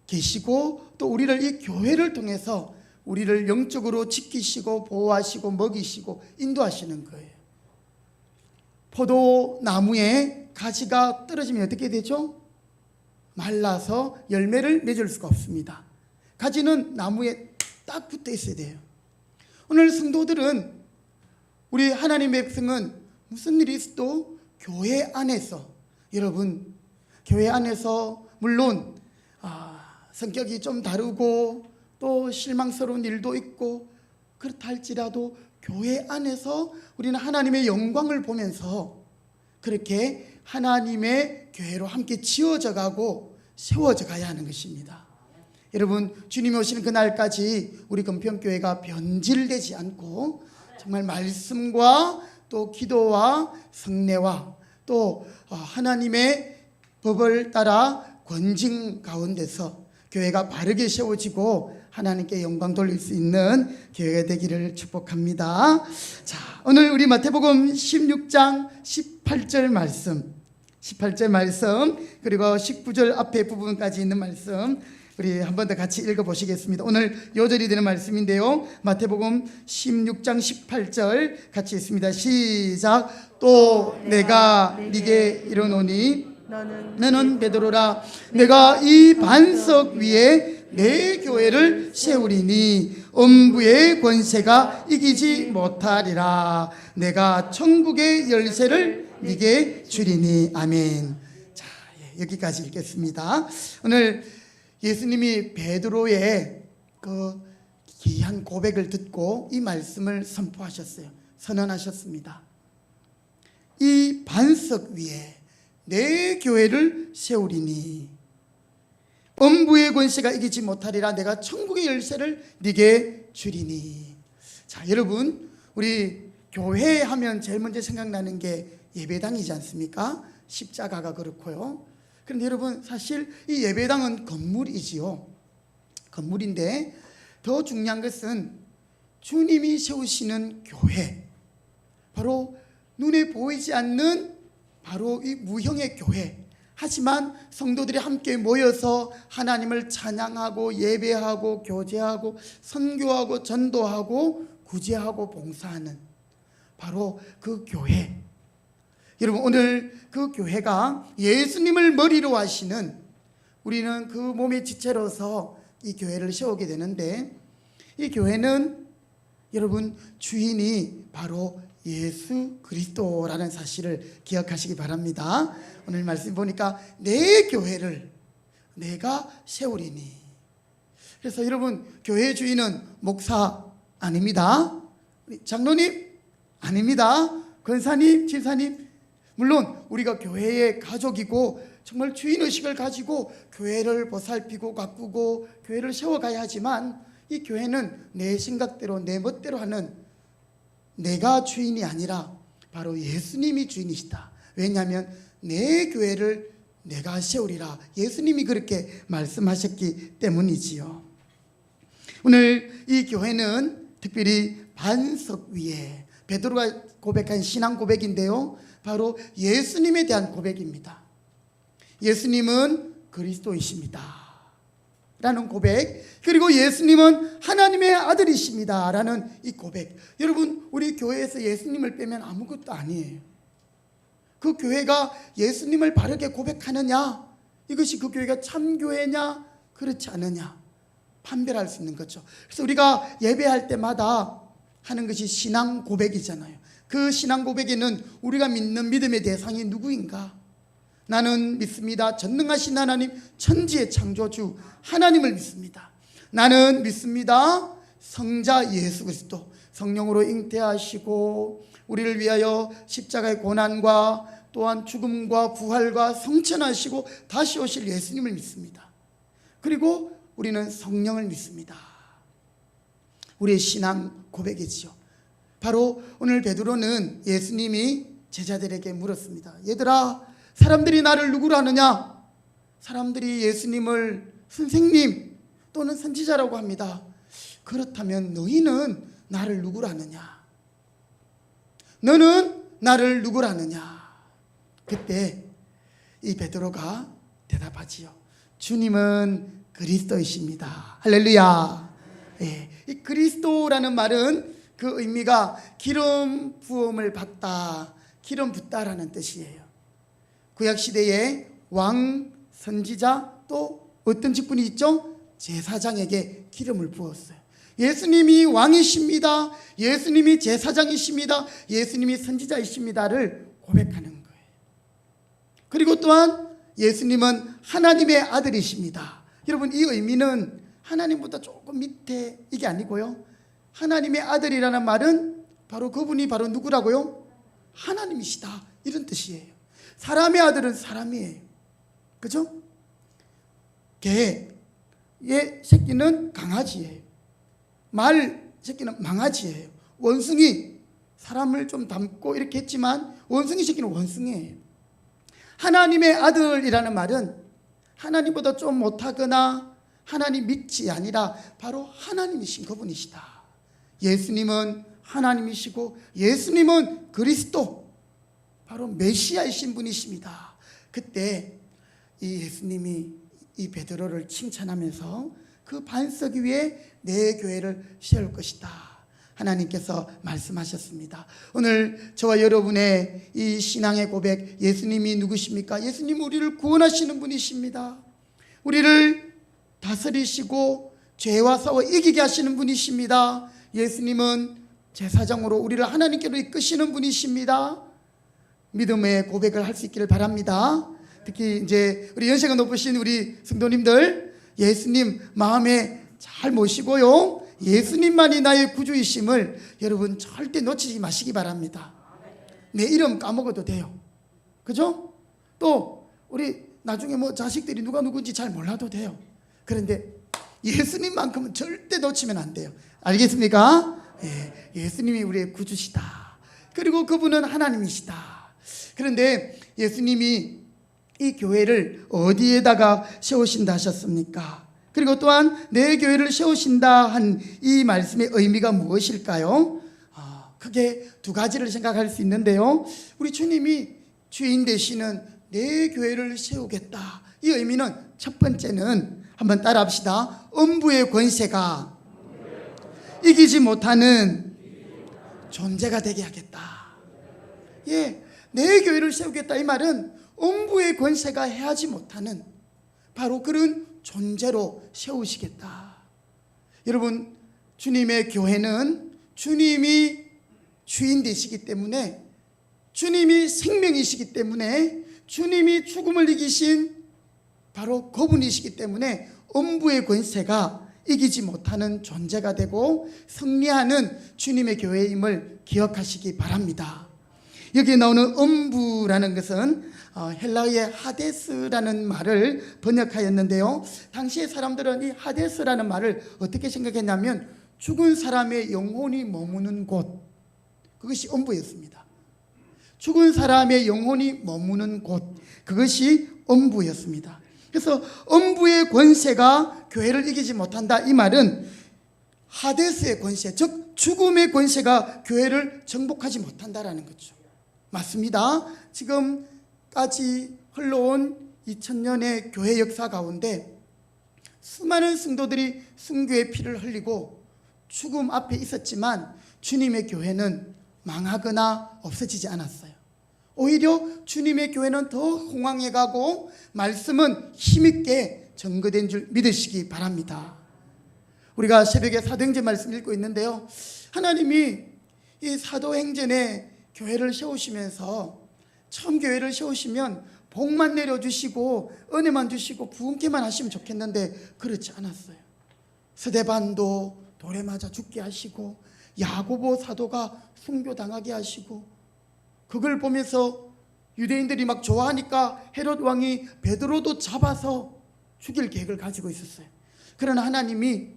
계시고 또 우리를 이 교회를 통해서 우리를 영적으로 지키시고 보호하시고 먹이시고 인도하시는 거예요. 포도나무에 가지가 떨어지면 어떻게 되죠? 말라서 열매를 맺을 수가 없습니다. 가지는 나무에 딱 붙어 있어야 돼요. 오늘 성도들은, 우리 하나님의 백성은 무슨 일이 있어도 교회 안에서, 여러분 교회 안에서 물론 성격이 좀 다르고 또 실망스러운 일도 있고 그렇다 할지라도 교회 안에서 우리는 하나님의 영광을 보면서 그렇게 하나님의 교회로 함께 지어져 가고 세워져 가야 하는 것입니다. 여러분, 주님이 오시는 그날까지 우리 금평교회가 변질되지 않고 정말 말씀과 또 기도와 성례와 또 하나님의 법을 따라 권징 가운데서 교회가 바르게 세워지고 하나님께 영광 돌릴 수 있는 교회가 되기를 축복합니다. 자, 오늘 우리 마태복음 16장 18절 말씀, 18절 말씀 그리고 19절 앞에 부분까지 있는 말씀 우리 한 번 더 같이 읽어보시겠습니다. 오늘 요절이 되는 말씀인데요, 마태복음 16장 18절 같이 있습니다. 시작. 또 내가 네게 이르노니 너는 베드로라. 내가 이 반석 위에 내 교회를 세우리니 음부의 권세가 이기지 못하리라. 내가 천국의 열쇠를 네게 주리니. 아멘. 자, 여기까지 읽겠습니다. 오늘 예수님이 베드로의 그 귀한 고백을 듣고 이 말씀을 선포하셨어요. 선언하셨습니다. 이 반석 위에 내 교회를 세우리니 음부의 권세가 이기지 못하리라. 내가 천국의 열쇠를 네게 주리니. 자, 여러분, 우리 교회 하면 제일 먼저 생각나는 게 예배당이지 않습니까? 십자가가 그렇고요. 그런데 여러분, 사실 이 예배당은 건물이지요. 건물인데 더 중요한 것은 주님이 세우시는 교회, 바로 눈에 보이지 않는 바로 이 무형의 교회, 하지만 성도들이 함께 모여서 하나님을 찬양하고 예배하고 교제하고 선교하고 전도하고 구제하고 봉사하는 바로 그 교회. 여러분, 오늘 그 교회가 예수님을 머리로 하시는, 우리는 그 몸의 지체로서 이 교회를 세우게 되는데, 이 교회는 여러분 주인이 바로 예수 그리스도라는 사실을 기억하시기 바랍니다. 오늘 말씀 보니까 내 교회를 내가 세우리니. 그래서 여러분, 교회 주인은 목사 아닙니다. 장로님 아닙니다. 권사님, 집사님. 물론 우리가 교회의 가족이고 정말 주인의식을 가지고 교회를 보살피고 가꾸고 교회를 세워가야 하지만, 이 교회는 내 생각대로 내 멋대로 하는, 내가 주인이 아니라 바로 예수님이 주인이시다. 왜냐하면 내 교회를 내가 세우리라, 예수님이 그렇게 말씀하셨기 때문이지요. 오늘 이 교회는 특별히 반석 위에, 베드로가 고백한 신앙 고백인데요, 바로 예수님에 대한 고백입니다. 예수님은 그리스도이십니다 라는 고백, 그리고 예수님은 하나님의 아들이십니다 라는 이 고백. 여러분, 우리 교회에서 예수님을 빼면 아무것도 아니에요. 그 교회가 예수님을 바르게 고백하느냐, 이것이 그 교회가 참교회냐 그렇지 않느냐 판별할 수 있는 거죠. 그래서 우리가 예배할 때마다 하는 것이 신앙 고백이잖아요. 그 신앙 고백에는 우리가 믿는 믿음의 대상이 누구인가? 나는 믿습니다. 전능하신 하나님, 천지의 창조주 하나님을 믿습니다. 나는 믿습니다. 성자 예수 그리스도, 성령으로 잉태하시고 우리를 위하여 십자가의 고난과 또한 죽음과 부활과 성천하시고 다시 오실 예수님을 믿습니다. 그리고 우리는 성령을 믿습니다. 우리의 신앙 고백이지요. 바로 오늘 베드로는 예수님이 제자들에게 물었습니다. 얘들아, 사람들이 나를 누구로 아느냐? 사람들이 예수님을 선생님 또는 선지자라고 합니다. 그렇다면 너희는 나를 누구로 아느냐? 너는 나를 누구로 아느냐? 그때 이 베드로가 대답하지요. 주님은 그리스도이십니다. 할렐루야. 예, 이 그리스도라는 말은 그 의미가 기름 부음을 받다, 기름 붓다라는 뜻이에요. 구약시대에 왕, 선지자, 또 어떤 직분이 있죠? 제사장에게 기름을 부었어요. 예수님이 왕이십니다, 예수님이 제사장이십니다, 예수님이 선지자이십니다를 고백하는 거예요. 그리고 또한 예수님은 하나님의 아들이십니다. 여러분, 이 의미는 하나님보다 조금 밑에 이게 아니고요, 하나님의 아들이라는 말은 바로 그분이 바로 누구라고요? 하나님이시다, 이런 뜻이에요. 사람의 아들은 사람이에요. 그죠? 개의 새끼는 강아지예요. 말 새끼는 망아지예요. 원숭이, 사람을 좀 닮고 이렇게 했지만 원숭이 새끼는 원숭이에요. 하나님의 아들이라는 말은 하나님보다 좀 못하거나 하나님 밑이 아니라 바로 하나님이신 그분이시다. 예수님은 하나님이시고 예수님은 그리스도, 바로 메시아이신 분이십니다. 그때 이 예수님이 이 베드로를 칭찬하면서 그 반석 위에 내 교회를 세울 것이다, 하나님께서 말씀하셨습니다. 오늘 저와 여러분의 이 신앙의 고백, 예수님이 누구십니까? 예수님은 우리를 구원하시는 분이십니다. 우리를 다스리시고 죄와 싸워 이기게 하시는 분이십니다. 예수님은 제사장으로 우리를 하나님께로 이끄시는 분이십니다. 믿음의 고백을 할 수 있기를 바랍니다. 특히 이제 우리 연세가 높으신 우리 성도님들, 예수님 마음에 잘 모시고요, 예수님만이 나의 구주이심을 여러분 절대 놓치지 마시기 바랍니다. 내 이름 까먹어도 돼요. 그죠? 또 우리 나중에 뭐 자식들이 누가 누군지 잘 몰라도 돼요. 그런데 예수님만큼은 절대 놓치면 안 돼요. 알겠습니까? 예, 예수님이 우리의 구주시다. 그리고 그분은 하나님이시다. 그런데 예수님이 이 교회를 어디에다가 세우신다 하셨습니까? 그리고 또한 내 교회를 세우신다 한 이 말씀의 의미가 무엇일까요? 크게 두 가지를 생각할 수 있는데요, 우리 주님이 주인 되시는 내 교회를 세우겠다. 이 의미는 첫 번째는 한번 따라합시다. 음부의 권세가 이기지 못하는 존재가 되게 하겠다. 예, 내 교회를 세우겠다. 이 말은 음부의 권세가 해하지 못하는 바로 그런 존재로 세우시겠다. 여러분, 주님의 교회는 주님이 주인 되시기 때문에, 주님이 생명이시기 때문에, 주님이 죽음을 이기신 바로 그분이시기 때문에 음부의 권세가 이기지 못하는 존재가 되고 승리하는 주님의 교회임을 기억하시기 바랍니다. 여기에 나오는 음부라는 것은 헬라어의 하데스라는 말을 번역하였는데요, 당시의 사람들은 이 하데스라는 말을 어떻게 생각했냐면 죽은 사람의 영혼이 머무는 곳, 그것이 음부였습니다. 죽은 사람의 영혼이 머무는 곳, 그것이 음부였습니다. 그래서 음부의 권세가 교회를 이기지 못한다. 이 말은 하데스의 권세, 즉 죽음의 권세가 교회를 정복하지 못한다라는 거죠. 맞습니다. 지금까지 흘러온 2000년의 교회 역사 가운데 수많은 성도들이 순교의 피를 흘리고 죽음 앞에 있었지만 주님의 교회는 망하거나 없어지지 않았어요. 오히려 주님의 교회는 더 홍황해 가고 말씀은 힘있게 증거된 줄 믿으시기 바랍니다. 우리가 새벽에 사도행전 말씀 읽고 있는데요, 하나님이 이 사도행전에 교회를 세우시면서 처음 교회를 세우시면 복만 내려주시고 은혜만 주시고 부흥케만 하시면 좋겠는데 그렇지 않았어요. 스데반도 돌에 맞아 죽게 하시고 야고보 사도가 순교당하게 하시고, 그걸 보면서 유대인들이 막 좋아하니까 헤롯 왕이 베드로도 잡아서 죽일 계획을 가지고 있었어요. 그러나 하나님이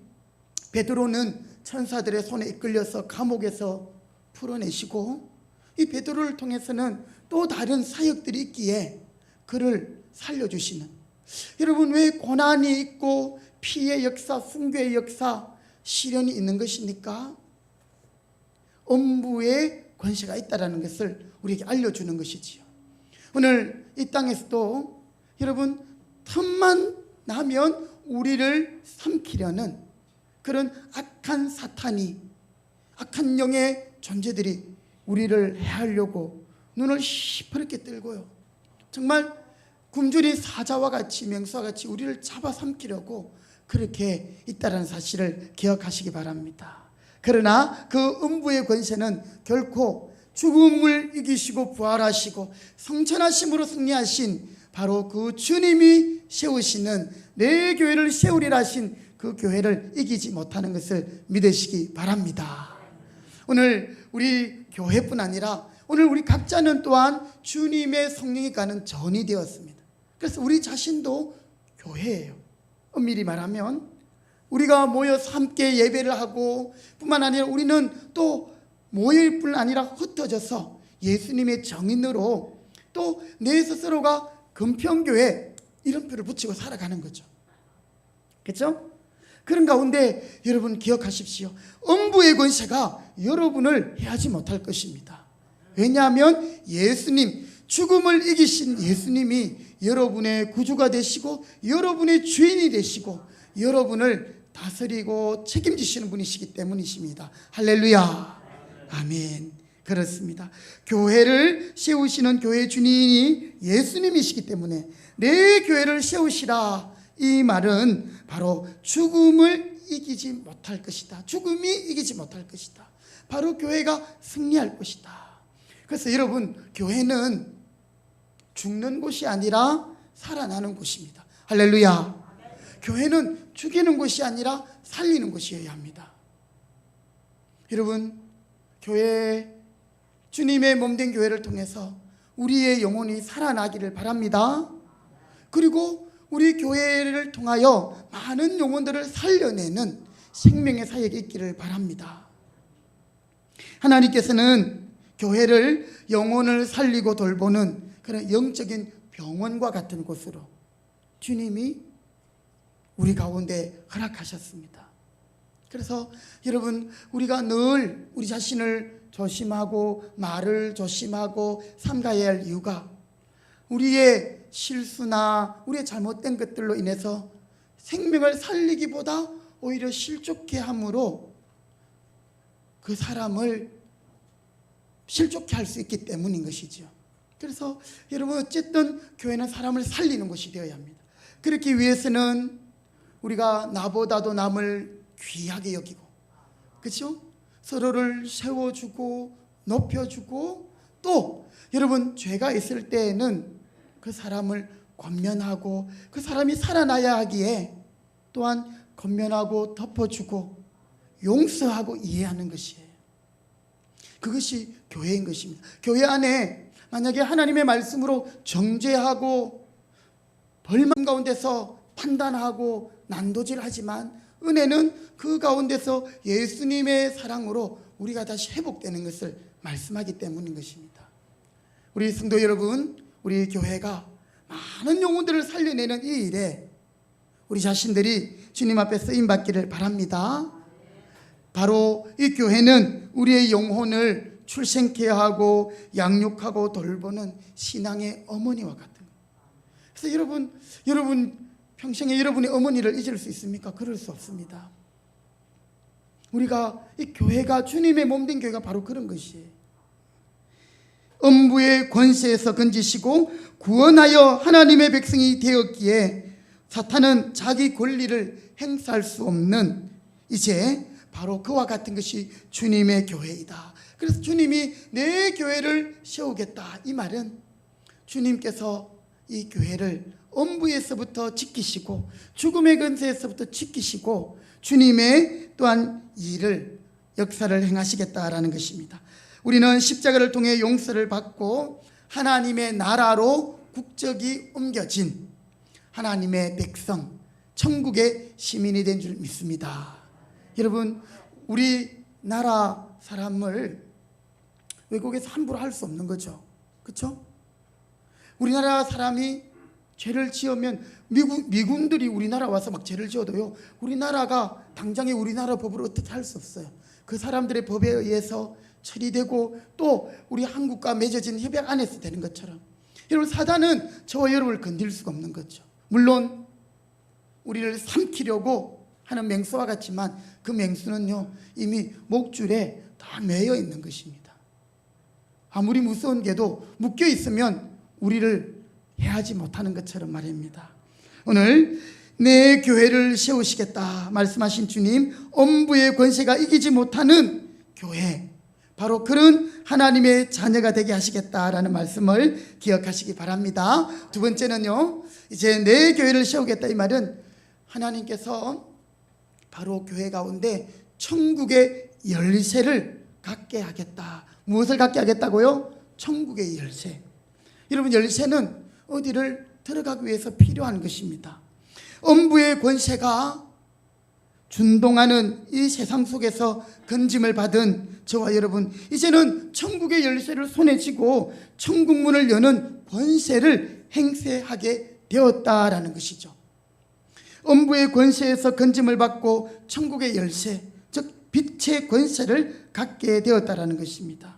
베드로는 천사들의 손에 이끌려서 감옥에서 풀어내시고, 이 베드로를 통해서는 또 다른 사역들이 있기에 그를 살려주시는, 여러분, 왜 고난이 있고 피의 역사, 순교의 역사, 시련이 있는 것입니까? 음부의 권세가 있다는 것을 우리에게 알려주는 것이지요. 오늘 이 땅에서도 여러분, 틈만 나면 우리를 삼키려는 그런 악한 사탄이, 악한 영의 존재들이 우리를 해하려고 눈을 시퍼렇게 뜨고요, 정말 굶주린 사자와 같이, 맹수와 같이 우리를 잡아삼키려고 그렇게 있다는 사실을 기억하시기 바랍니다. 그러나 그 음부의 권세는 결코 죽음을 이기시고 부활하시고 성천하심으로 승리하신 바로 그 주님이 세우시는 내 교회를 세우리라 하신 그 교회를 이기지 못하는 것을 믿으시기 바랍니다. 오늘 우리 교회뿐 아니라 오늘 우리 각자는 또한 주님의 성령이 가는 전이 되었습니다. 그래서 우리 자신도 교회예요. 엄밀히 말하면 우리가 모여서 함께 예배를 하고 뿐만 아니라 우리는 또 모일 뿐 아니라 흩어져서 예수님의 정인으로 또 내 스스로가 금평교회 이름표를 붙이고 살아가는 거죠. 그렇죠? 그런 가운데 여러분 기억하십시오. 음부의 권세가 여러분을 해하지 못할 것입니다. 왜냐하면 예수님, 죽음을 이기신 예수님이 여러분의 구주가 되시고 여러분의 주인이 되시고 여러분을 다스리고 책임지시는 분이시기 때문이십니다. 할렐루야. 아멘. 그렇습니다. 교회를 세우시는 교회 주인이 예수님이시기 때문에 내 교회를 세우시라, 이 말은 바로 죽음을 이기지 못할 것이다. 죽음이 이기지 못할 것이다. 바로 교회가 승리할 것이다. 그래서 여러분, 교회는 죽는 곳이 아니라 살아나는 곳입니다. 할렐루야. 교회는 죽이는 곳이 아니라 살리는 곳이어야 합니다. 여러분, 교회, 주님의 몸된 교회를 통해서 우리의 영혼이 살아나기를 바랍니다. 그리고 우리 교회를 통하여 많은 영혼들을 살려내는 생명의 사역이 있기를 바랍니다. 하나님께서는 교회를 영혼을 살리고 돌보는 그런 영적인 병원과 같은 곳으로 주님이 우리 가운데 허락하셨습니다. 그래서 여러분, 우리가 늘 우리 자신을 조심하고 말을 조심하고 삼가야 할 이유가 우리의 실수나 우리의 잘못된 것들로 인해서 생명을 살리기보다 오히려 실족해 함으로 그 사람을 실족해 할 수 있기 때문인 것이죠. 그래서 여러분, 어쨌든 교회는 사람을 살리는 곳이 되어야 합니다. 그렇기 위해서는 우리가 나보다도 남을 귀하게 여기고, 그렇죠? 서로를 세워주고 높여주고, 또 여러분, 죄가 있을 때에는 그 사람을 권면하고 그 사람이 살아나야 하기에 또한 권면하고 덮어주고 용서하고 이해하는 것이에요. 그것이 교회인 것입니다. 교회 안에 만약에 하나님의 말씀으로 정죄하고 벌망 가운데서 판단하고 난도질하지만, 은혜는 그 가운데서 예수님의 사랑으로 우리가 다시 회복되는 것을 말씀하기 때문인 것입니다. 우리 성도 여러분, 우리 교회가 많은 영혼들을 살려내는 이 일에 우리 자신들이 주님 앞에 쓰임받기를 바랍니다. 바로 이 교회는 우리의 영혼을 출생케 하고 양육하고 돌보는 신앙의 어머니와 같은 거예요. 그래서 여러분 평생에 여러분의 어머니를 잊을 수 있습니까? 그럴 수 없습니다. 우리가 이 교회가 주님의 몸된 교회가 바로 그런 것이에요. 음부의 권세에서 건지시고 구원하여 하나님의 백성이 되었기에 사탄은 자기 권리를 행사할 수 없는, 이제 바로 그와 같은 것이 주님의 교회이다. 그래서 주님이 내 교회를 세우겠다, 이 말은 주님께서 이 교회를 음부에서부터 지키시고 죽음의 권세에서부터 지키시고 주님의 또한 일을, 역사를 행하시겠다라는 것입니다. 우리는 십자가를 통해 용서를 받고 하나님의 나라로 국적이 옮겨진 하나님의 백성, 천국의 시민이 된 줄 믿습니다. 여러분, 우리나라 사람을 외국에서 함부로 할 수 없는 거죠. 그렇죠? 우리나라 사람이 죄를 지으면 미군들이 우리나라 와서 막 죄를 지어도요, 우리나라가 당장에 우리나라 법으로 어떻게 할 수 없어요. 그 사람들의 법에 의해서 처리되고 또 우리 한국과 맺어진 협약 안에서 되는 것처럼, 여러분, 사단은 저와 여러분을 건들 수가 없는 거죠. 물론 우리를 삼키려고 하는 맹수와 같지만 그 맹수는요 이미 목줄에 다 매여 있는 것입니다. 아무리 무서운 개도 묶여 있으면 우리를 해하지 못하는 것처럼 말입니다. 오늘 내 교회를 세우시겠다 말씀하신 주님, 음부의 권세가 이기지 못하는 교회, 바로 그런 하나님의 자녀가 되게 하시겠다라는 말씀을 기억하시기 바랍니다. 두 번째는요, 이제 내 교회를 세우겠다, 이 말은 하나님께서 바로 교회 가운데 천국의 열쇠를 갖게 하겠다. 무엇을 갖게 하겠다고요? 천국의 열쇠. 여러분, 열쇠는 어디를 들어가기 위해서 필요한 것입니다. 음부의 권세가 준동하는 이 세상 속에서 건짐을 받은 저와 여러분, 이제는 천국의 열쇠를 손에 쥐고 천국 문을 여는 권세를 행세하게 되었다라는 것이죠. 음부의 권세에서 건짐을 받고 천국의 열쇠, 즉 빛의 권세를 갖게 되었다라는 것입니다.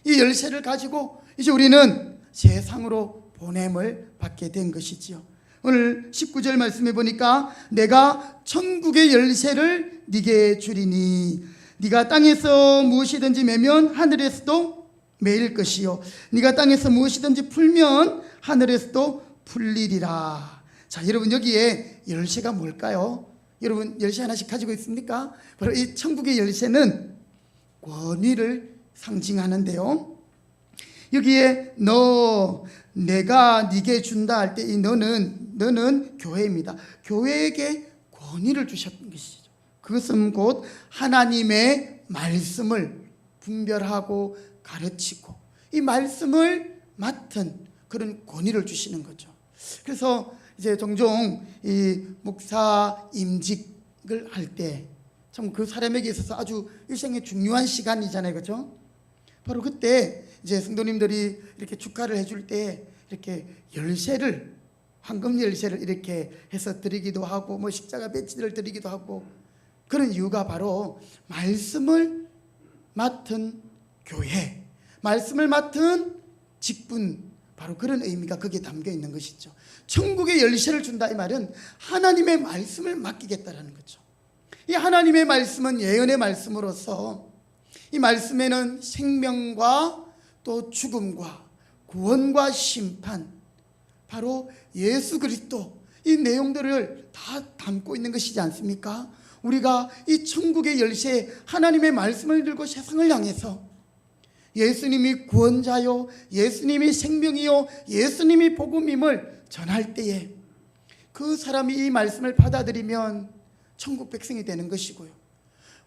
이 열쇠를 가지고 이제 우리는 세상으로 보냄을 받게 된 것이지요. 오늘 19절 말씀해 보니까 내가 천국의 열쇠를 네게 주리니 네가 땅에서 무엇이든지 매면 하늘에서도 매일 것이요 네가 땅에서 무엇이든지 풀면 하늘에서도 풀리리라. 자, 여러분, 여기에 열쇠가 뭘까요? 여러분, 열쇠 하나씩 가지고 있습니까? 바로 이 천국의 열쇠는 권위를 상징하는데요, 여기에 내가 네게 준다 할 때 이 너는 교회입니다. 교회에게 권위를 주셨던 것이죠. 그것은 곧 하나님의 말씀을 분별하고 가르치고 이 말씀을 맡은 그런 권위를 주시는 거죠. 그래서 이제 종종 이 목사 임직을 할 때 참 그 사람에게 있어서 아주 일생의 중요한 시간이잖아요, 그렇죠? 바로 그때 이제 성도님들이 이렇게 축하를 해줄 때 이렇게 열쇠를, 황금 열쇠를 이렇게 해서 드리기도 하고 뭐 십자가 배지를 드리기도 하고, 그런 이유가 바로 말씀을 맡은 교회, 말씀을 맡은 직분, 바로 그런 의미가 거기에 담겨 있는 것이죠. 천국의 열쇠를 준다 이 말은 하나님의 말씀을 맡기겠다라는 거죠. 이 하나님의 말씀은 예언의 말씀으로서 이 말씀에는 생명과 또 죽음과 구원과 심판, 바로 예수 그리스도, 이 내용들을 다 담고 있는 것이지 않습니까? 우리가 이 천국의 열쇠 하나님의 말씀을 들고 세상을 향해서 예수님이 구원자요, 예수님이 생명이요, 예수님이 복음임을 전할 때에 그 사람이 이 말씀을 받아들이면 천국 백성이 되는 것이고요,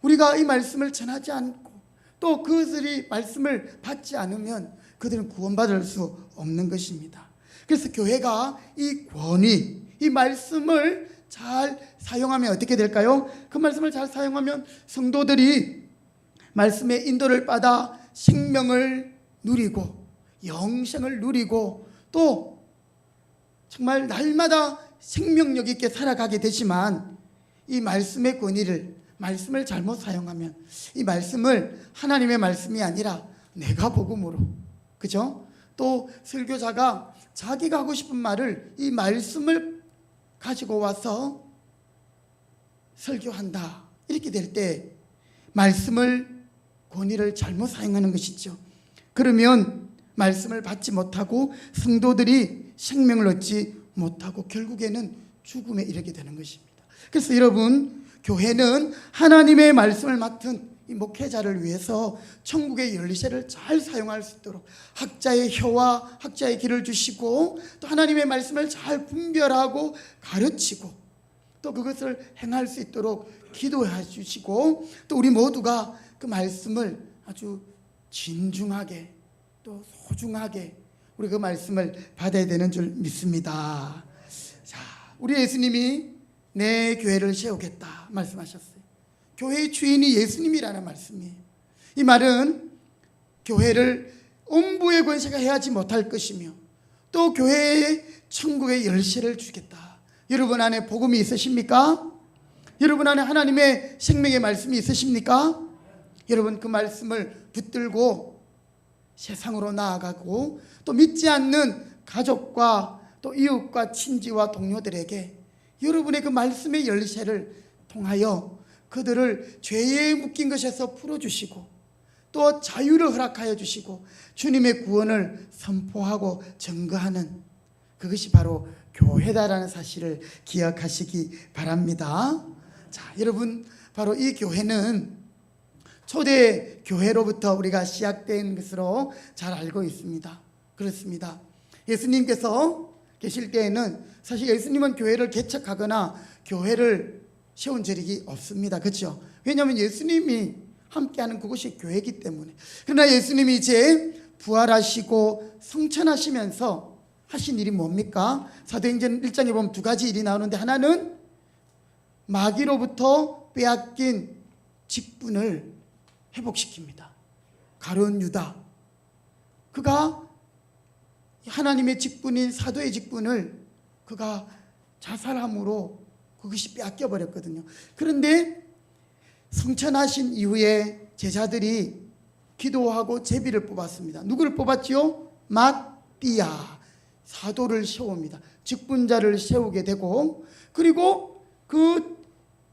우리가 이 말씀을 전하지 않고 또 그들이 말씀을 받지 않으면 그들은 구원받을 수 없는 것입니다. 그래서 교회가 이 권위, 이 말씀을 잘 사용하면 어떻게 될까요? 그 말씀을 잘 사용하면 성도들이 말씀의 인도를 받아 생명을 누리고 영생을 누리고 또 정말 날마다 생명력 있게 살아가게 되지만, 이 말씀의 권위를, 말씀을 잘못 사용하면 이 말씀을 하나님의 말씀이 아니라 내가 복음으로, 그죠? 또 설교자가 자기가 하고 싶은 말을 이 말씀을 가지고 와서 설교한다, 이렇게 될 때 말씀을, 권위를 잘못 사용하는 것이죠. 그러면 말씀을 받지 못하고 성도들이 생명을 얻지 못하고 결국에는 죽음에 이르게 되는 것입니다. 그래서 여러분, 교회는 하나님의 말씀을 맡은 이 목회자를 위해서 천국의 열쇠를 잘 사용할 수 있도록 학자의 혀와 학자의 귀를 주시고, 또 하나님의 말씀을 잘 분별하고 가르치고 또 그것을 행할 수 있도록 기도해 주시고, 또 우리 모두가 그 말씀을 아주 진중하게 또 소중하게 우리 그 말씀을 받아야 되는 줄 믿습니다. 자, 우리 예수님이 내 교회를 세우겠다 말씀하셨어요. 교회의 주인이 예수님이라는 말씀이에요. 이 말은 교회를 음부의 권세가 해하지 못할 것이며 또 교회에 천국의 열쇠를 주겠다. 여러분 안에 복음이 있으십니까? 여러분 안에 하나님의 생명의 말씀이 있으십니까? 여러분 그 말씀을 붙들고 세상으로 나아가고 또 믿지 않는 가족과 또 이웃과 친지와 동료들에게 여러분의 그 말씀의 열쇠를 통하여 그들을 죄에 묶인 것에서 풀어주시고 또 자유를 허락하여 주시고 주님의 구원을 선포하고 증거하는, 그것이 바로 교회다라는 사실을 기억하시기 바랍니다. 자, 여러분, 바로 이 교회는 초대 교회로부터 우리가 시작된 것으로 잘 알고 있습니다. 그렇습니다. 예수님께서 계실 때에는 사실 예수님은 교회를 개척하거나 교회를 세운 적이 없습니다. 그렇죠? 왜냐하면 예수님이 함께하는 그곳이 교회이기 때문에. 그러나 예수님이 이제 부활하시고 성천하시면서 하신 일이 뭡니까? 사도행전 1장에 보면 두 가지 일이 나오는데, 하나는 마귀로부터 빼앗긴 직분을 회복시킵니다. 가룟 유다, 그가 하나님의 직분인 사도의 직분을 그가 자살함으로 그것이 빼앗겨 버렸거든요. 그런데 성천하신 이후에 제자들이 기도하고 제비를 뽑았습니다. 누구를 뽑았지요? 마띠아, 사도를 세웁니다. 직분자를 세우게 되고, 그리고 그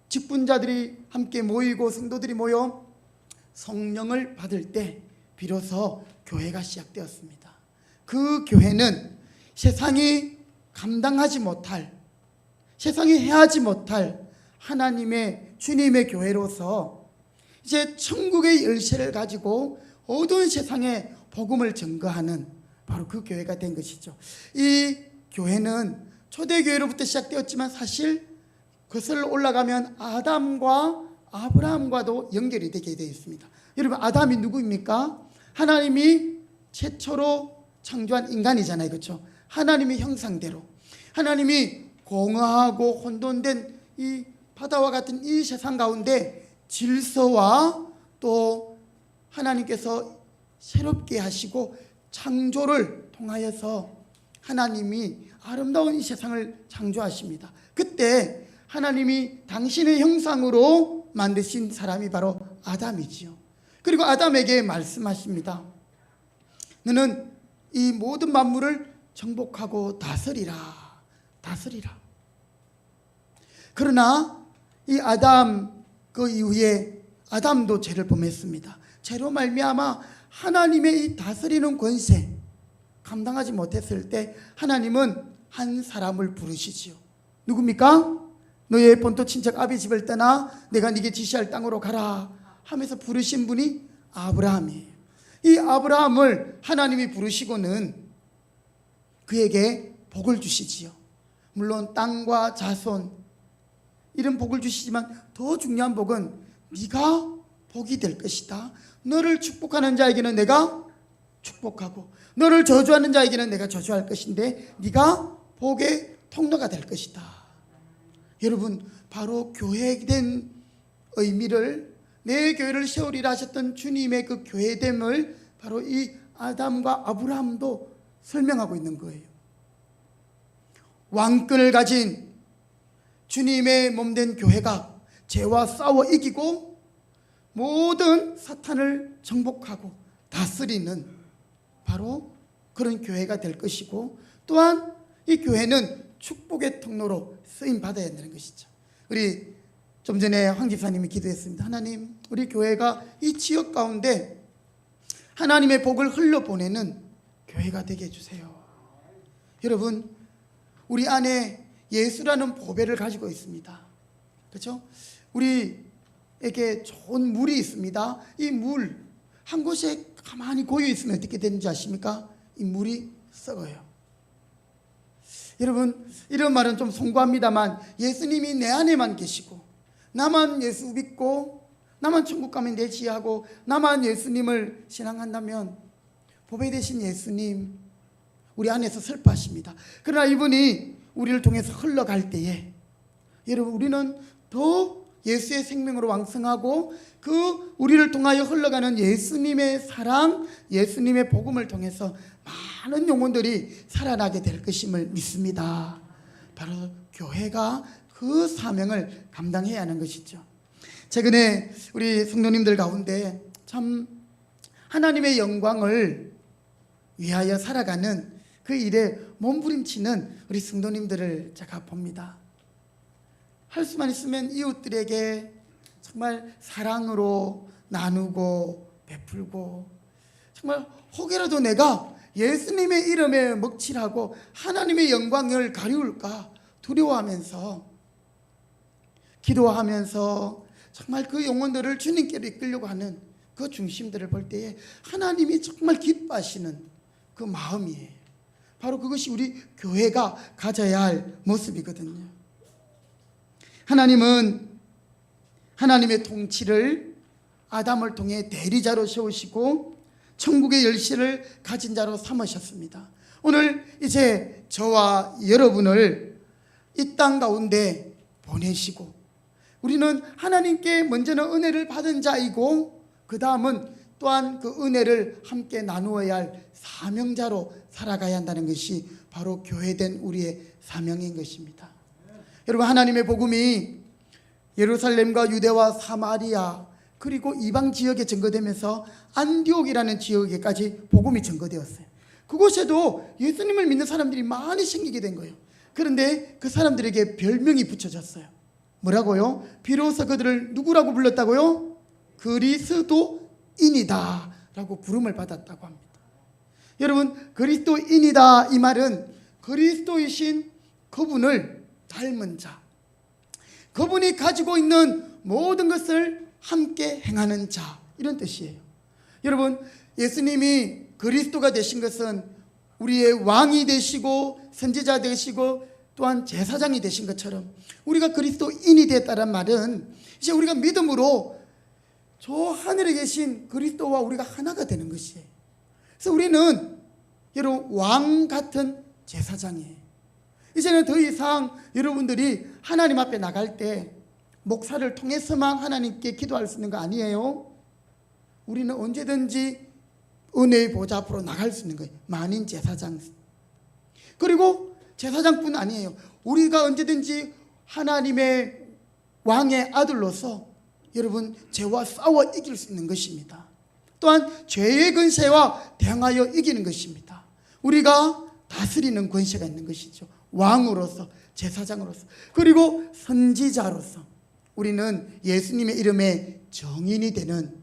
직분자들이 함께 모이고 성도들이 모여 성령을 받을 때 비로소 교회가 시작되었습니다. 그 교회는 세상이 감당하지 못할, 세상이 해하지 못할 하나님의 주님의 교회로서 이제 천국의 열쇠를 가지고 어두운 세상에 복음을 증거하는 바로 그 교회가 된 것이죠. 이 교회는 초대교회로부터 시작되었지만 사실 그것을 올라가면 아담과 아브라함과도 연결이 되게 되어 있습니다. 여러분, 아담이 누구입니까? 하나님이 최초로 창조한 인간이잖아요. 그렇죠? 하나님의 형상대로 하나님이 공허하고 혼돈된 이 바다와 같은 이 세상 가운데 질서와 또 하나님께서 새롭게 하시고 창조를 통하여서 하나님이 아름다운 이 세상을 창조하십니다. 그때 하나님이 당신의 형상으로 만드신 사람이 바로 아담이지요. 그리고 아담에게 말씀하십니다. 너는 이 모든 만물을 정복하고 다스리라. 다스리라. 그러나 이 아담 그 이후에 아담도 죄를 범했습니다. 죄로 말미암아 하나님의 이 다스리는 권세 감당하지 못했을 때 하나님은 한 사람을 부르시지요. 누굽니까? 너의 본토 친척 아비 집을 떠나 내가 네게 지시할 땅으로 가라 하면서 부르신 분이 아브라함이에요. 이 아브라함을 하나님이 부르시고는 그에게 복을 주시지요. 물론 땅과 자손 이런 복을 주시지만 더 중요한 복은 네가 복이 될 것이다. 너를 축복하는 자에게는 내가 축복하고 너를 저주하는 자에게는 내가 저주할 것인데 네가 복의 통로가 될 것이다. 여러분, 바로 교회된 의미를 내 교회를 세우리라 하셨던 주님의 그 교회됨을 바로 이 아담과 아브라함도 설명하고 있는 거예요. 왕권을 가진 주님의 몸된 교회가 죄와 싸워 이기고 모든 사탄을 정복하고 다스리는 바로 그런 교회가 될 것이고, 또한 이 교회는 축복의 통로로 쓰임 받아야 된다는 것이죠. 우리 좀 전에 황 집사님이 기도했습니다. 하나님, 우리 교회가 이 지역 가운데 하나님의 복을 흘려보내는 교회가 되게 해주세요. 여러분, 우리 안에 예수라는 보배를 가지고 있습니다. 그렇죠? 우리에게 좋은 물이 있습니다. 이 물 한 곳에 가만히 고여 있으면 어떻게 되는지 아십니까? 이 물이 썩어요. 여러분, 이런 말은 좀 송구합니다만 예수님이 내 안에만 계시고 나만 예수 믿고 나만 천국 가면 되지 하고 나만 예수님을 신앙한다면 보배 되신 예수님 우리 안에서 슬퍼하십니다. 그러나 이분이 우리를 통해서 흘러갈 때에 여러분, 우리는 더 예수의 생명으로 왕성하고 그 우리를 통하여 흘러가는 예수님의 사랑, 예수님의 복음을 통해서 많은 영혼들이 살아나게 될 것임을 믿습니다. 바로 교회가 그 사명을 감당해야 하는 것이죠. 최근에 우리 성도님들 가운데 참 하나님의 영광을 위하여 살아가는 그 일에 몸부림치는 우리 성도님들을 제가 봅니다. 할 수만 있으면 이웃들에게 정말 사랑으로 나누고 베풀고, 정말 혹여라도 내가 예수님의 이름에 먹칠하고 하나님의 영광을 가리울까 두려워하면서 기도하면서 정말 그 영혼들을 주님께로 이끌려고 하는 그 중심들을 볼 때에 하나님이 정말 기뻐하시는 그 마음이에요. 바로 그것이 우리 교회가 가져야 할 모습이거든요. 하나님은 하나님의 통치를 아담을 통해 대리자로 세우시고 천국의 열쇠를 가진 자로 삼으셨습니다. 오늘 이제 저와 여러분을 이 땅 가운데 보내시고 우리는 하나님께 먼저는 은혜를 받은 자이고 그 다음은 또한 그 은혜를 함께 나누어야 할 사명자로 살아가야 한다는 것이 바로 교회된 우리의 사명인 것입니다. 여러분, 하나님의 복음이 예루살렘과 유대와 사마리아 그리고 이방 지역에 전거되면서 안디옥이라는 지역에까지 복음이 전거되었어요. 그곳에도 예수님을 믿는 사람들이 많이 생기게 된 거예요. 그런데 그 사람들에게 별명이 붙여졌어요. 뭐라고요? 비로소 그들을 누구라고 불렀다고요? 그리스도인이다 라고 부름을 받았다고 합니다. 여러분, 그리스도인이다 이 말은 그리스도이신 그분을 닮은 자, 그분이 가지고 있는 모든 것을 함께 행하는 자, 이런 뜻이에요. 여러분, 예수님이 그리스도가 되신 것은 우리의 왕이 되시고 선지자 되시고 또한 제사장이 되신 것처럼 우리가 그리스도인이 되었다는 말은 이제 우리가 믿음으로 저 하늘에 계신 그리스도와 우리가 하나가 되는 것이에요. 그래서 우리는 여러분 왕 같은 제사장이에요. 이제는 더 이상 여러분들이 하나님 앞에 나갈 때 목사를 통해서만 하나님께 기도할 수 있는 거 아니에요. 우리는 언제든지 은혜의 보좌 앞으로 나갈 수 있는 거예요. 만인 제사장. 그리고 제사장뿐 아니에요. 우리가 언제든지 하나님의 왕의 아들로서 여러분 죄와 싸워 이길 수 있는 것입니다. 또한 죄의 근세와 대항하여 이기는 것입니다. 우리가 다스리는 권세가 있는 것이죠. 왕으로서, 제사장으로서, 그리고 선지자로서 우리는 예수님의 이름에 정인이 되는,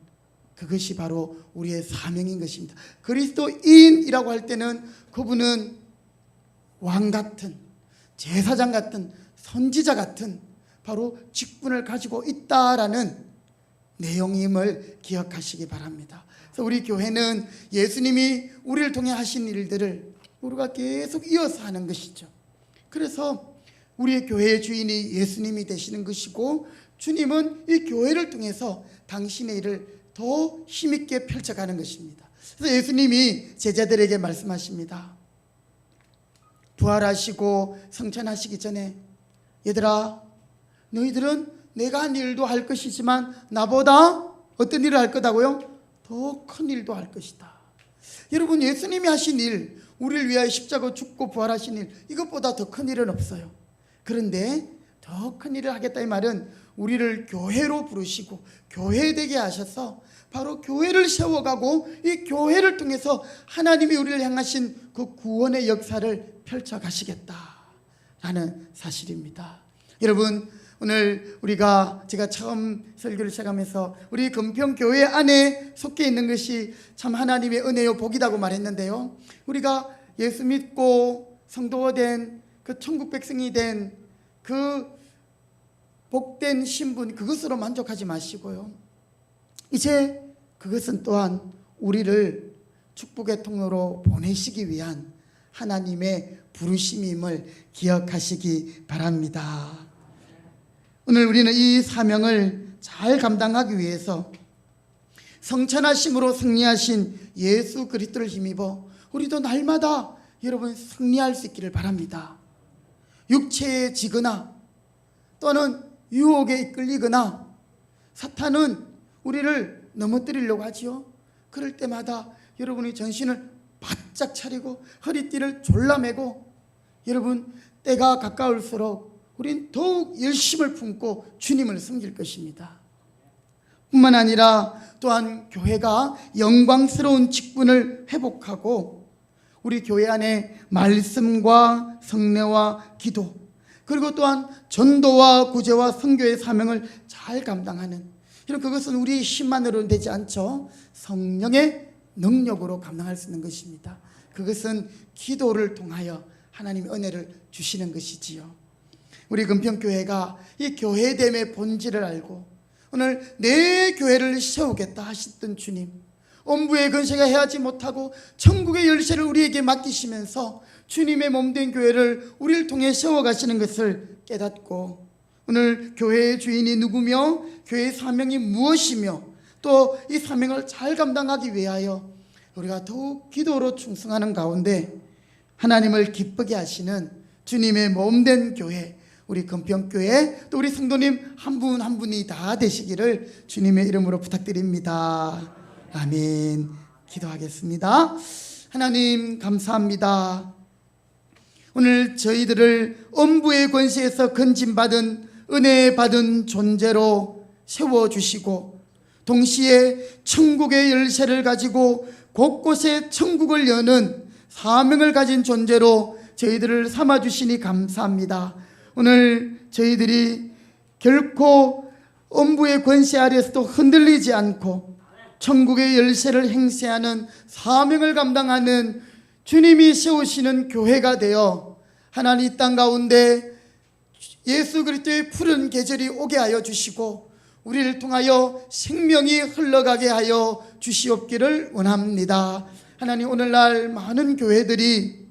그것이 바로 우리의 사명인 것입니다. 그리스도인이라고 할 때는 그분은 왕 같은, 제사장 같은, 선지자 같은 바로 직분을 가지고 있다라는 내용임을 기억하시기 바랍니다. 그래서 우리 교회는 예수님이 우리를 통해 하신 일들을 우리가 계속 이어서 하는 것이죠. 그래서 우리의 교회의 주인이 예수님이 되시는 것이고, 주님은 이 교회를 통해서 당신의 일을 더 힘있게 펼쳐가는 것입니다. 그래서 예수님이 제자들에게 말씀하십니다. 부활하시고 성천하시기 전에, 얘들아, 너희들은 내가 한 일도 할 것이지만 나보다 어떤 일을 할 거다고요? 더 큰 일도 할 것이다. 여러분, 예수님이 하신 일, 우리를 위하여 십자가 죽고 부활하신 일, 이것보다 더 큰 일은 없어요. 그런데 더 큰 일을 하겠다, 이 말은 우리를 교회로 부르시고 교회 되게 하셔서 바로 교회를 세워가고 이 교회를 통해서 하나님이 우리를 향하신 그 구원의 역사를 펼쳐가시겠다라는 사실입니다. 여러분, 오늘 제가 처음 설교를 시작하면서 우리 금평교회 안에 속해 있는 것이 참 하나님의 은혜요 복이라고 말했는데요, 우리가 예수 믿고 성도가 된 그 천국 백성이 된 그 복된 신분, 그것으로 만족하지 마시고요, 이제 그것은 또한 우리를 축복의 통로로 보내시기 위한 하나님의 부르심임을 기억하시기 바랍니다. 오늘 우리는 이 사명을 잘 감당하기 위해서 성천하심으로 승리하신 예수 그리스도를 힘입어 우리도 날마다 여러분 승리할 수 있기를 바랍니다. 육체에 지거나 또는 유혹에 이끌리거나 사탄은 우리를 넘어뜨리려고 하지요. 그럴 때마다 여러분이 정신을 바짝 차리고 허리띠를 졸라매고, 여러분 때가 가까울수록 우린 더욱 열심을 품고 주님을 섬길 것입니다. 뿐만 아니라 또한 교회가 영광스러운 직분을 회복하고 우리 교회 안에 말씀과 성례와 기도, 그리고 또한 전도와 구제와 선교의 사명을 잘 감당하는, 이런 그것은 우리의 힘만으로는 되지 않죠. 성령의 능력으로 감당할 수 있는 것입니다. 그것은 기도를 통하여 하나님의 은혜를 주시는 것이지요. 우리 금평교회가 이 교회됨의 본질을 알고 오늘 내 교회를 세우겠다 하셨던 주님, 엄부의 건세가 해하지 못하고 천국의 열쇠를 우리에게 맡기시면서 주님의 몸된 교회를 우리를 통해 세워가시는 것을 깨닫고, 오늘 교회의 주인이 누구며 교회의 사명이 무엇이며 또 이 사명을 잘 감당하기 위하여 우리가 더욱 기도로 충성하는 가운데 하나님을 기쁘게 하시는 주님의 몸된 교회, 우리 금평교회, 또 우리 성도님 한 분 한 분이 다 되시기를 주님의 이름으로 부탁드립니다. 아멘. 기도하겠습니다. 하나님 감사합니다. 오늘 저희들을 엄부의 권세에서 건진받은 은혜 받은 존재로 세워주시고, 동시에 천국의 열쇠를 가지고 곳곳에 천국을 여는 사명을 가진 존재로 저희들을 삼아주시니 감사합니다. 오늘 저희들이 결코 엄부의 권세 아래에서도 흔들리지 않고 천국의 열쇠를 행세하는 사명을 감당하는 주님이 세우시는 교회가 되어 하나님 이 땅 가운데 예수 그리스도의 푸른 계절이 오게 하여 주시고 우리를 통하여 생명이 흘러가게 하여 주시옵기를 원합니다. 하나님, 오늘날 많은 교회들이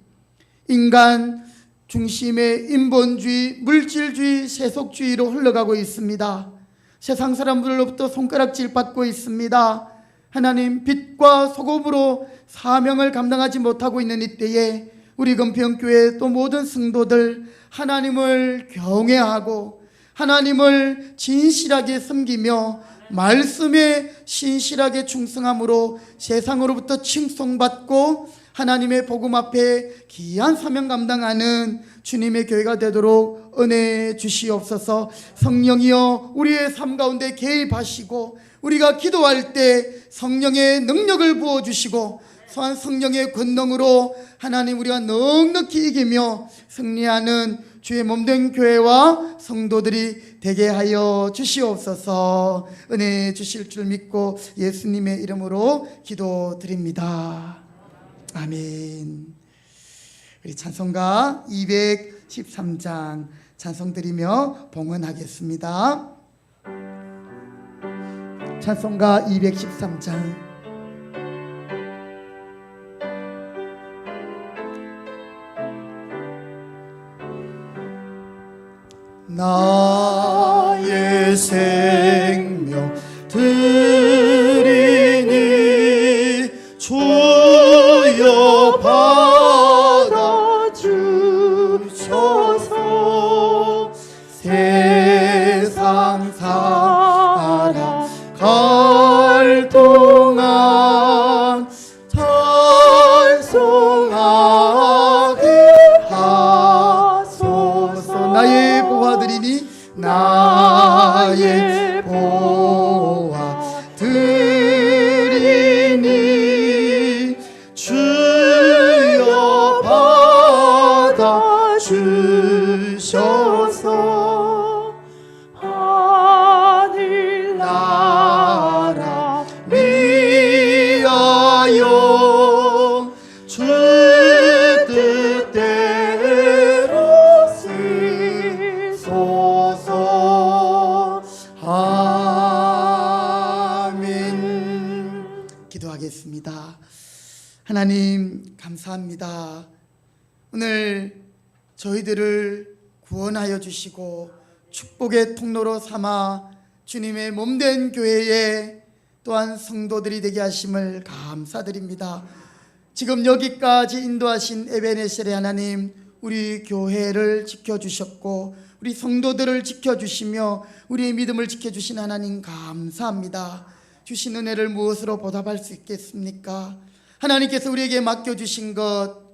인간 중심의 인본주의, 물질주의, 세속주의로 흘러가고 있습니다. 세상 사람들로부터 손가락질 받고 있습니다. 하나님, 빛과 소금으로 사명을 감당하지 못하고 있는 이때에 우리 금평교회 또 모든 성도들 하나님을 경외하고 하나님을 진실하게 섬기며 말씀에 신실하게 충성함으로 세상으로부터 칭송받고 하나님의 복음 앞에 귀한 사명 감당하는 주님의 교회가 되도록 은혜 주시옵소서. 성령이여 우리의 삶 가운데 개입하시고 우리가 기도할 때 성령의 능력을 부어주시고 소한 성령의 권능으로 하나님 우리가 넉넉히 이기며 승리하는 주의 몸된 교회와 성도들이 되게 하여 주시옵소서. 은혜 주실 줄 믿고 예수님의 이름으로 기도드립니다. 아멘. 우리 찬송가 213장 찬송 드리며 봉헌하겠습니다. 찬송가 213장. 나의 생명 드리니 주여 받아주셔서 세상 살아갈 동안 찬송하게 하소서. 나의 보아드리니 나의 보아드리니 주여 받아주셔서 하늘나라 위하여 주 뜻대로 쓰소서. 아멘. 기도하겠습니다. 하나님 감사합니다. 오늘 저희들을 구원하여 주시고 축복의 통로로 삼아 주님의 몸된 교회에 또한 성도들이 되게 하심을 감사드립니다. 지금 여기까지 인도하신 에베네셀의 하나님, 우리 교회를 지켜주셨고 우리 성도들을 지켜주시며 우리의 믿음을 지켜주신 하나님 감사합니다. 주신 은혜를 무엇으로 보답할 수 있겠습니까? 하나님께서 우리에게 맡겨주신 것,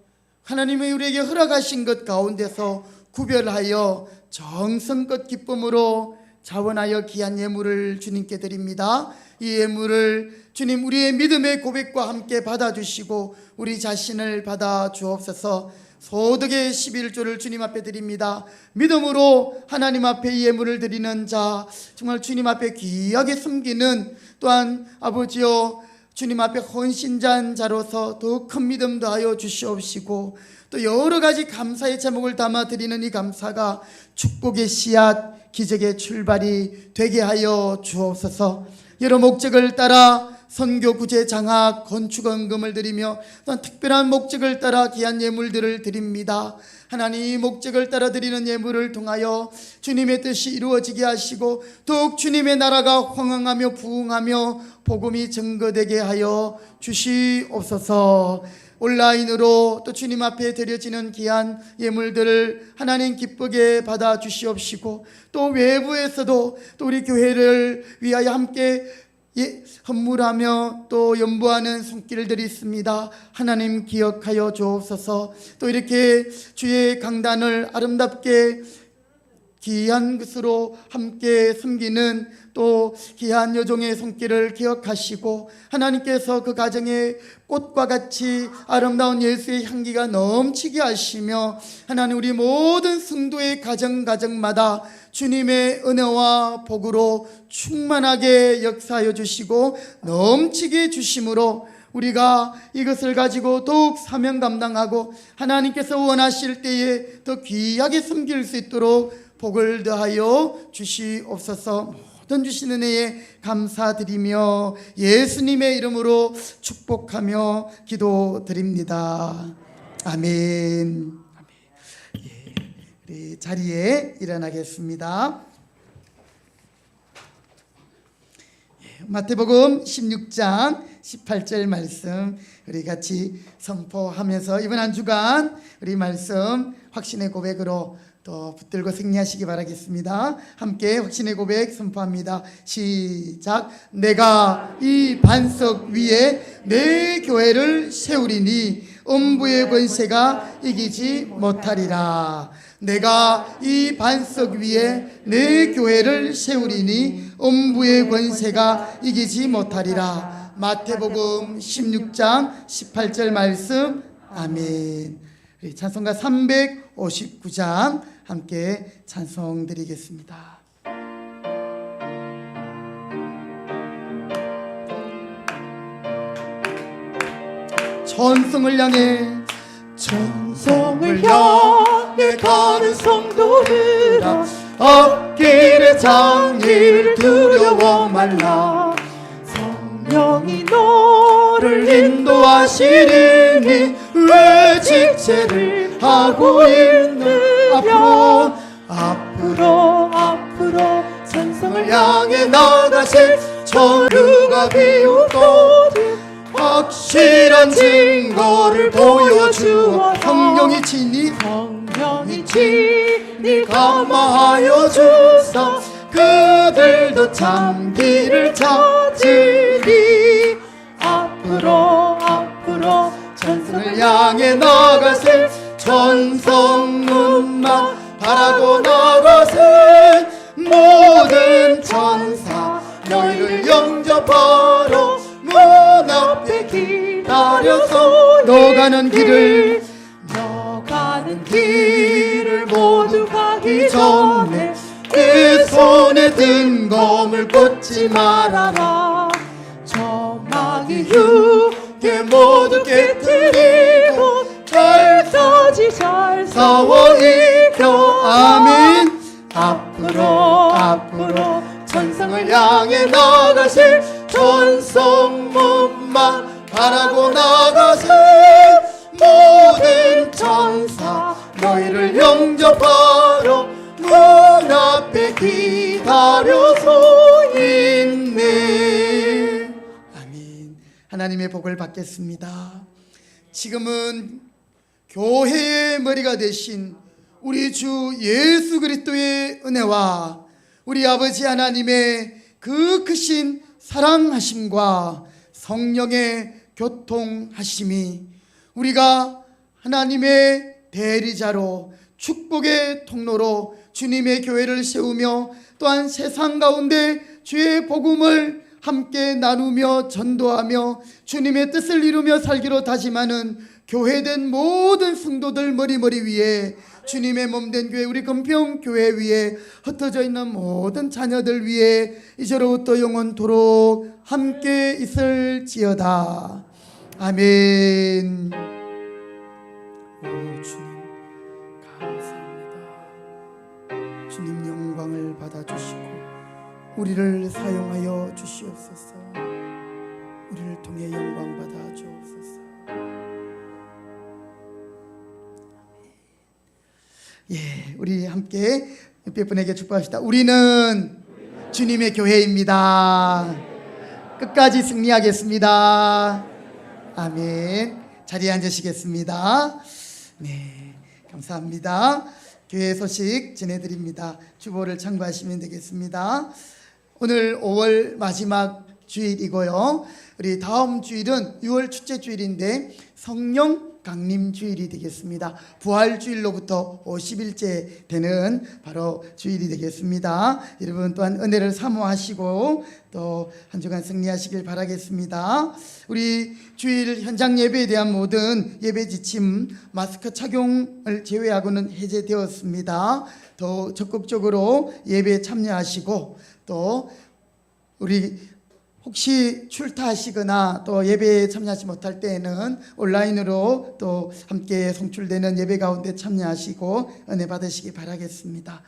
하나님이 우리에게 허락하신 것 가운데서 구별하여 정성껏 기쁨으로 자원하여 귀한 예물을 주님께 드립니다. 이 예물을 주님 우리의 믿음의 고백과 함께 받아주시고 우리 자신을 받아주옵소서. 소득의 11조를 주님 앞에 드립니다. 믿음으로 하나님 앞에 이 예물을 드리는 자, 정말 주님 앞에 귀하게 섬기는, 또한 아버지여 주님 앞에 헌신자인 자로서 더 큰 믿음 더하여 주시옵시고, 또 여러 가지 감사의 제목을 담아 드리는 이 감사가 축복의 씨앗, 기적의 출발이 되게 하여 주옵소서. 여러 목적을 따라 선교, 구제, 장학, 건축, 헌금을 드리며 또한 특별한 목적을 따라 귀한 예물들을 드립니다. 하나님, 이 목적을 따라 드리는 예물을 통하여 주님의 뜻이 이루어지게 하시고 더욱 주님의 나라가 황황하며 부흥하며 복음이 증거되게 하여 주시옵소서. 온라인으로 또 주님 앞에 드려지는 귀한 예물들을 하나님 기쁘게 받아 주시옵시고, 또 외부에서도 또 우리 교회를 위하여 함께 헌물하며 또 연보하는 손길들이 있습니다. 하나님 기억하여 주옵소서. 또 이렇게 주의 강단을 아름답게 귀한 것으로 함께 섬기는 또 귀한 여종의 손길을 기억하시고, 하나님께서 그 가정에 꽃과 같이 아름다운 예수의 향기가 넘치게 하시며, 하나님 우리 모든 성도의 가정마다 주님의 은혜와 복으로 충만하게 역사하여 주시고 넘치게 주심으로 우리가 이것을 가지고 더욱 사명 감당하고 하나님께서 원하실 때에 더 귀하게 섬길 수 있도록 복을 더하여 주시옵소서. 모든 주신 은혜에 감사드리며 예수님의 이름으로 축복하며 기도드립니다. 아멘. 예, 우리 자리에 일어나겠습니다. 마태복음 16장 18절 말씀 우리 같이 선포하면서 이번 한 주간 우리 말씀 확신의 고백으로 또 붙들고 승리하시기 바라겠습니다. 함께 확신의 고백 선포합니다. 시작. 내가 이 반석 위에 내 교회를 세우리니 음부의 권세가 이기지 못하리라. 내가 이 반석 위에 내 교회를 세우리니 음부의 권세가 이기지 못하리라. 마태복음 16장 18절 말씀. 아멘. 우리 찬송가 359장 함께 찬송 드리겠습니다. 천성을 향해 천성을 향해 가는 성도들아, 앞길의 장애를 두려워 말라. 성령이 너를 인도하시리니 왜 직체를 하고 있는 앞으로 천성을 향해 나가실 천루가 비웃거든 확실한 증거를 보여주어 성령이 친히 감화하여 주사 그들도 참 길을 찾으리. 앞으로 천성을 향해 나가세 천성문만 바라고 나가세 모든 천사 너희를 영접하러 문 앞에 기다려서 너가는 길을 모두 가기 전에 그 손에 든 검을 꽂지 말아라. 저마귀 게 모두 깨뜨리고 잘 싸워 이겨. 아멘. 앞으로 천성을 향해 나가실 천성문만 바라고 나가세 모든 천사 너희를 영접하러 문 앞에 기다려서 있네. 아멘. 하나님의 복을 받겠습니다. 지금은 교회의 머리가 되신 우리 주 예수 그리스도의 은혜와 우리 아버지 하나님의 그 크신 사랑하심과 성령의 교통하심이 우리가 하나님의 대리자로 축복의 통로로 주님의 교회를 세우며 또한 세상 가운데 주의 복음을 함께 나누며 전도하며 주님의 뜻을 이루며 살기로 다짐하는 교회된 모든 성도들 머리 위에 주님의 몸된 교회 우리 금평교회 위에 흩어져 있는 모든 자녀들 위에 이제로부터 영원토록 함께 있을지어다. 아멘. 오 주님 감사합니다. 주님 영광을 받아주시고 우리를 사용하여 주시옵소서. 우리를 통해 영광 받아 주옵소서. 예, 우리 함께 옆에 분에게 축복합시다. 우리는 주님의 교회입니다. 끝까지 승리하겠습니다. 아멘. 자리에 앉으시겠습니다. 네, 감사합니다. 교회 소식 전해드립니다. 주보를 참고하시면 되겠습니다. 오늘 5월 마지막 주일이고요. 우리 다음 주일은 6월 첫째 주일인데 성령 강림 주일이 되겠습니다. 부활 주일로부터 50일째 되는 바로 주일이 되겠습니다. 여러분 또한 은혜를 사모하시고 또 한 주간 승리하시길 바라겠습니다. 우리 주일 현장 예배에 대한 모든 예배 지침 마스크 착용을 제외하고는 해제되었습니다. 더 적극적으로 예배에 참여하시고 또 우리 혹시 출타하시거나 또 예배에 참여하지 못할 때에는 온라인으로 또 함께 송출되는 예배 가운데 참여하시고 은혜 받으시기 바라겠습니다.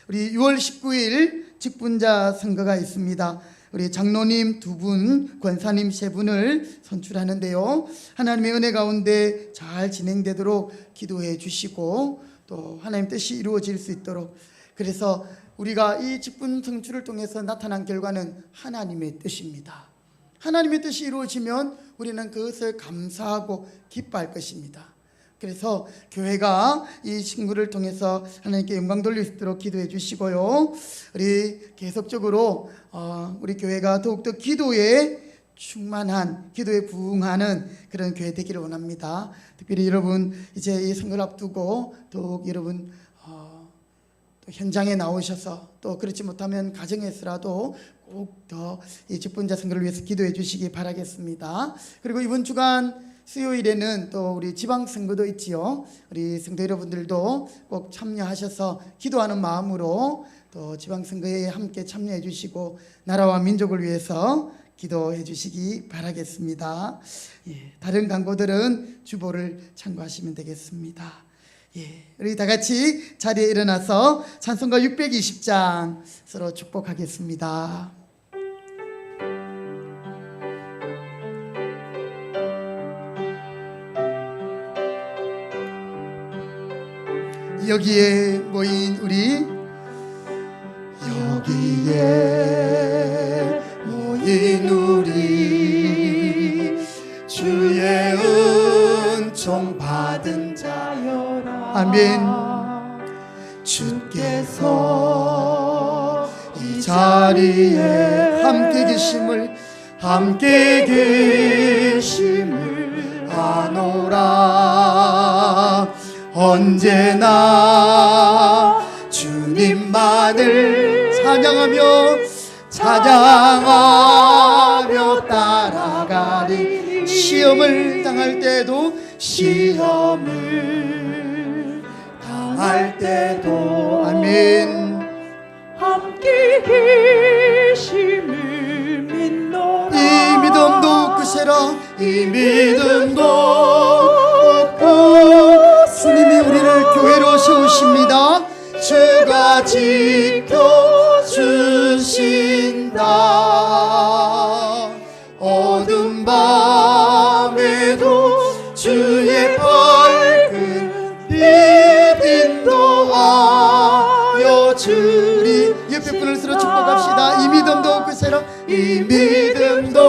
우리 6월 19일 직분자 선거가 있습니다. 우리 장로님 2분, 권사님 3분을 선출하는데요. 하나님의 은혜 가운데 잘 진행되도록 기도해 주시고 또 하나님 뜻이 이루어질 수 있도록, 그래서 우리가 이 직분 선출을 통해서 나타난 결과는 하나님의 뜻입니다. 하나님의 뜻이 이루어지면 우리는 그것을 감사하고 기뻐할 것입니다. 그래서 교회가 이 친구를 통해서 하나님께 영광 돌릴 수 있도록 기도해 주시고요. 우리 계속적으로 우리 교회가 더욱더 기도에 충만한, 기도에 부응하는 그런 교회 되기를 원합니다. 특별히 여러분 이제 이 선거를 앞두고 더욱 여러분 또 현장에 나오셔서 또 그렇지 못하면 가정에서라도 더욱더 이 직분자 선거를 위해서 기도해 주시기 바라겠습니다. 그리고 이번 주간 수요일에는 또 우리 지방선거도 있지요. 우리 성도 여러분들도 꼭 참여하셔서 기도하는 마음으로 또 지방선거에 함께 참여해 주시고 나라와 민족을 위해서 기도해 주시기 바라겠습니다. 예, 다른 광고들은 주보를 참고하시면 되겠습니다. 예, 우리 다 같이 자리에 일어나서 찬송가 620장 서로 축복하겠습니다. 여기에 모인 우리 여기에 모인 우리 주의 은총 받은 자여라. 아멘. 주께서 이 자리에 함께 계심을 아노라. 언제나 주님만을 찬양하며 따라가리. 시험을 당할 때도 아멘. 함께 계심을 믿노라. 이 믿음도 끝이라. 이 믿음도 없고 주님이 우리를 교회로 세우십니다. 주가 지켜주신다. 어두운 밤에도 주의 밝은 빛 인도하여 주리. 옆에 분을 서로 축복합시다. 이 믿음도 없고 새로 이 믿음도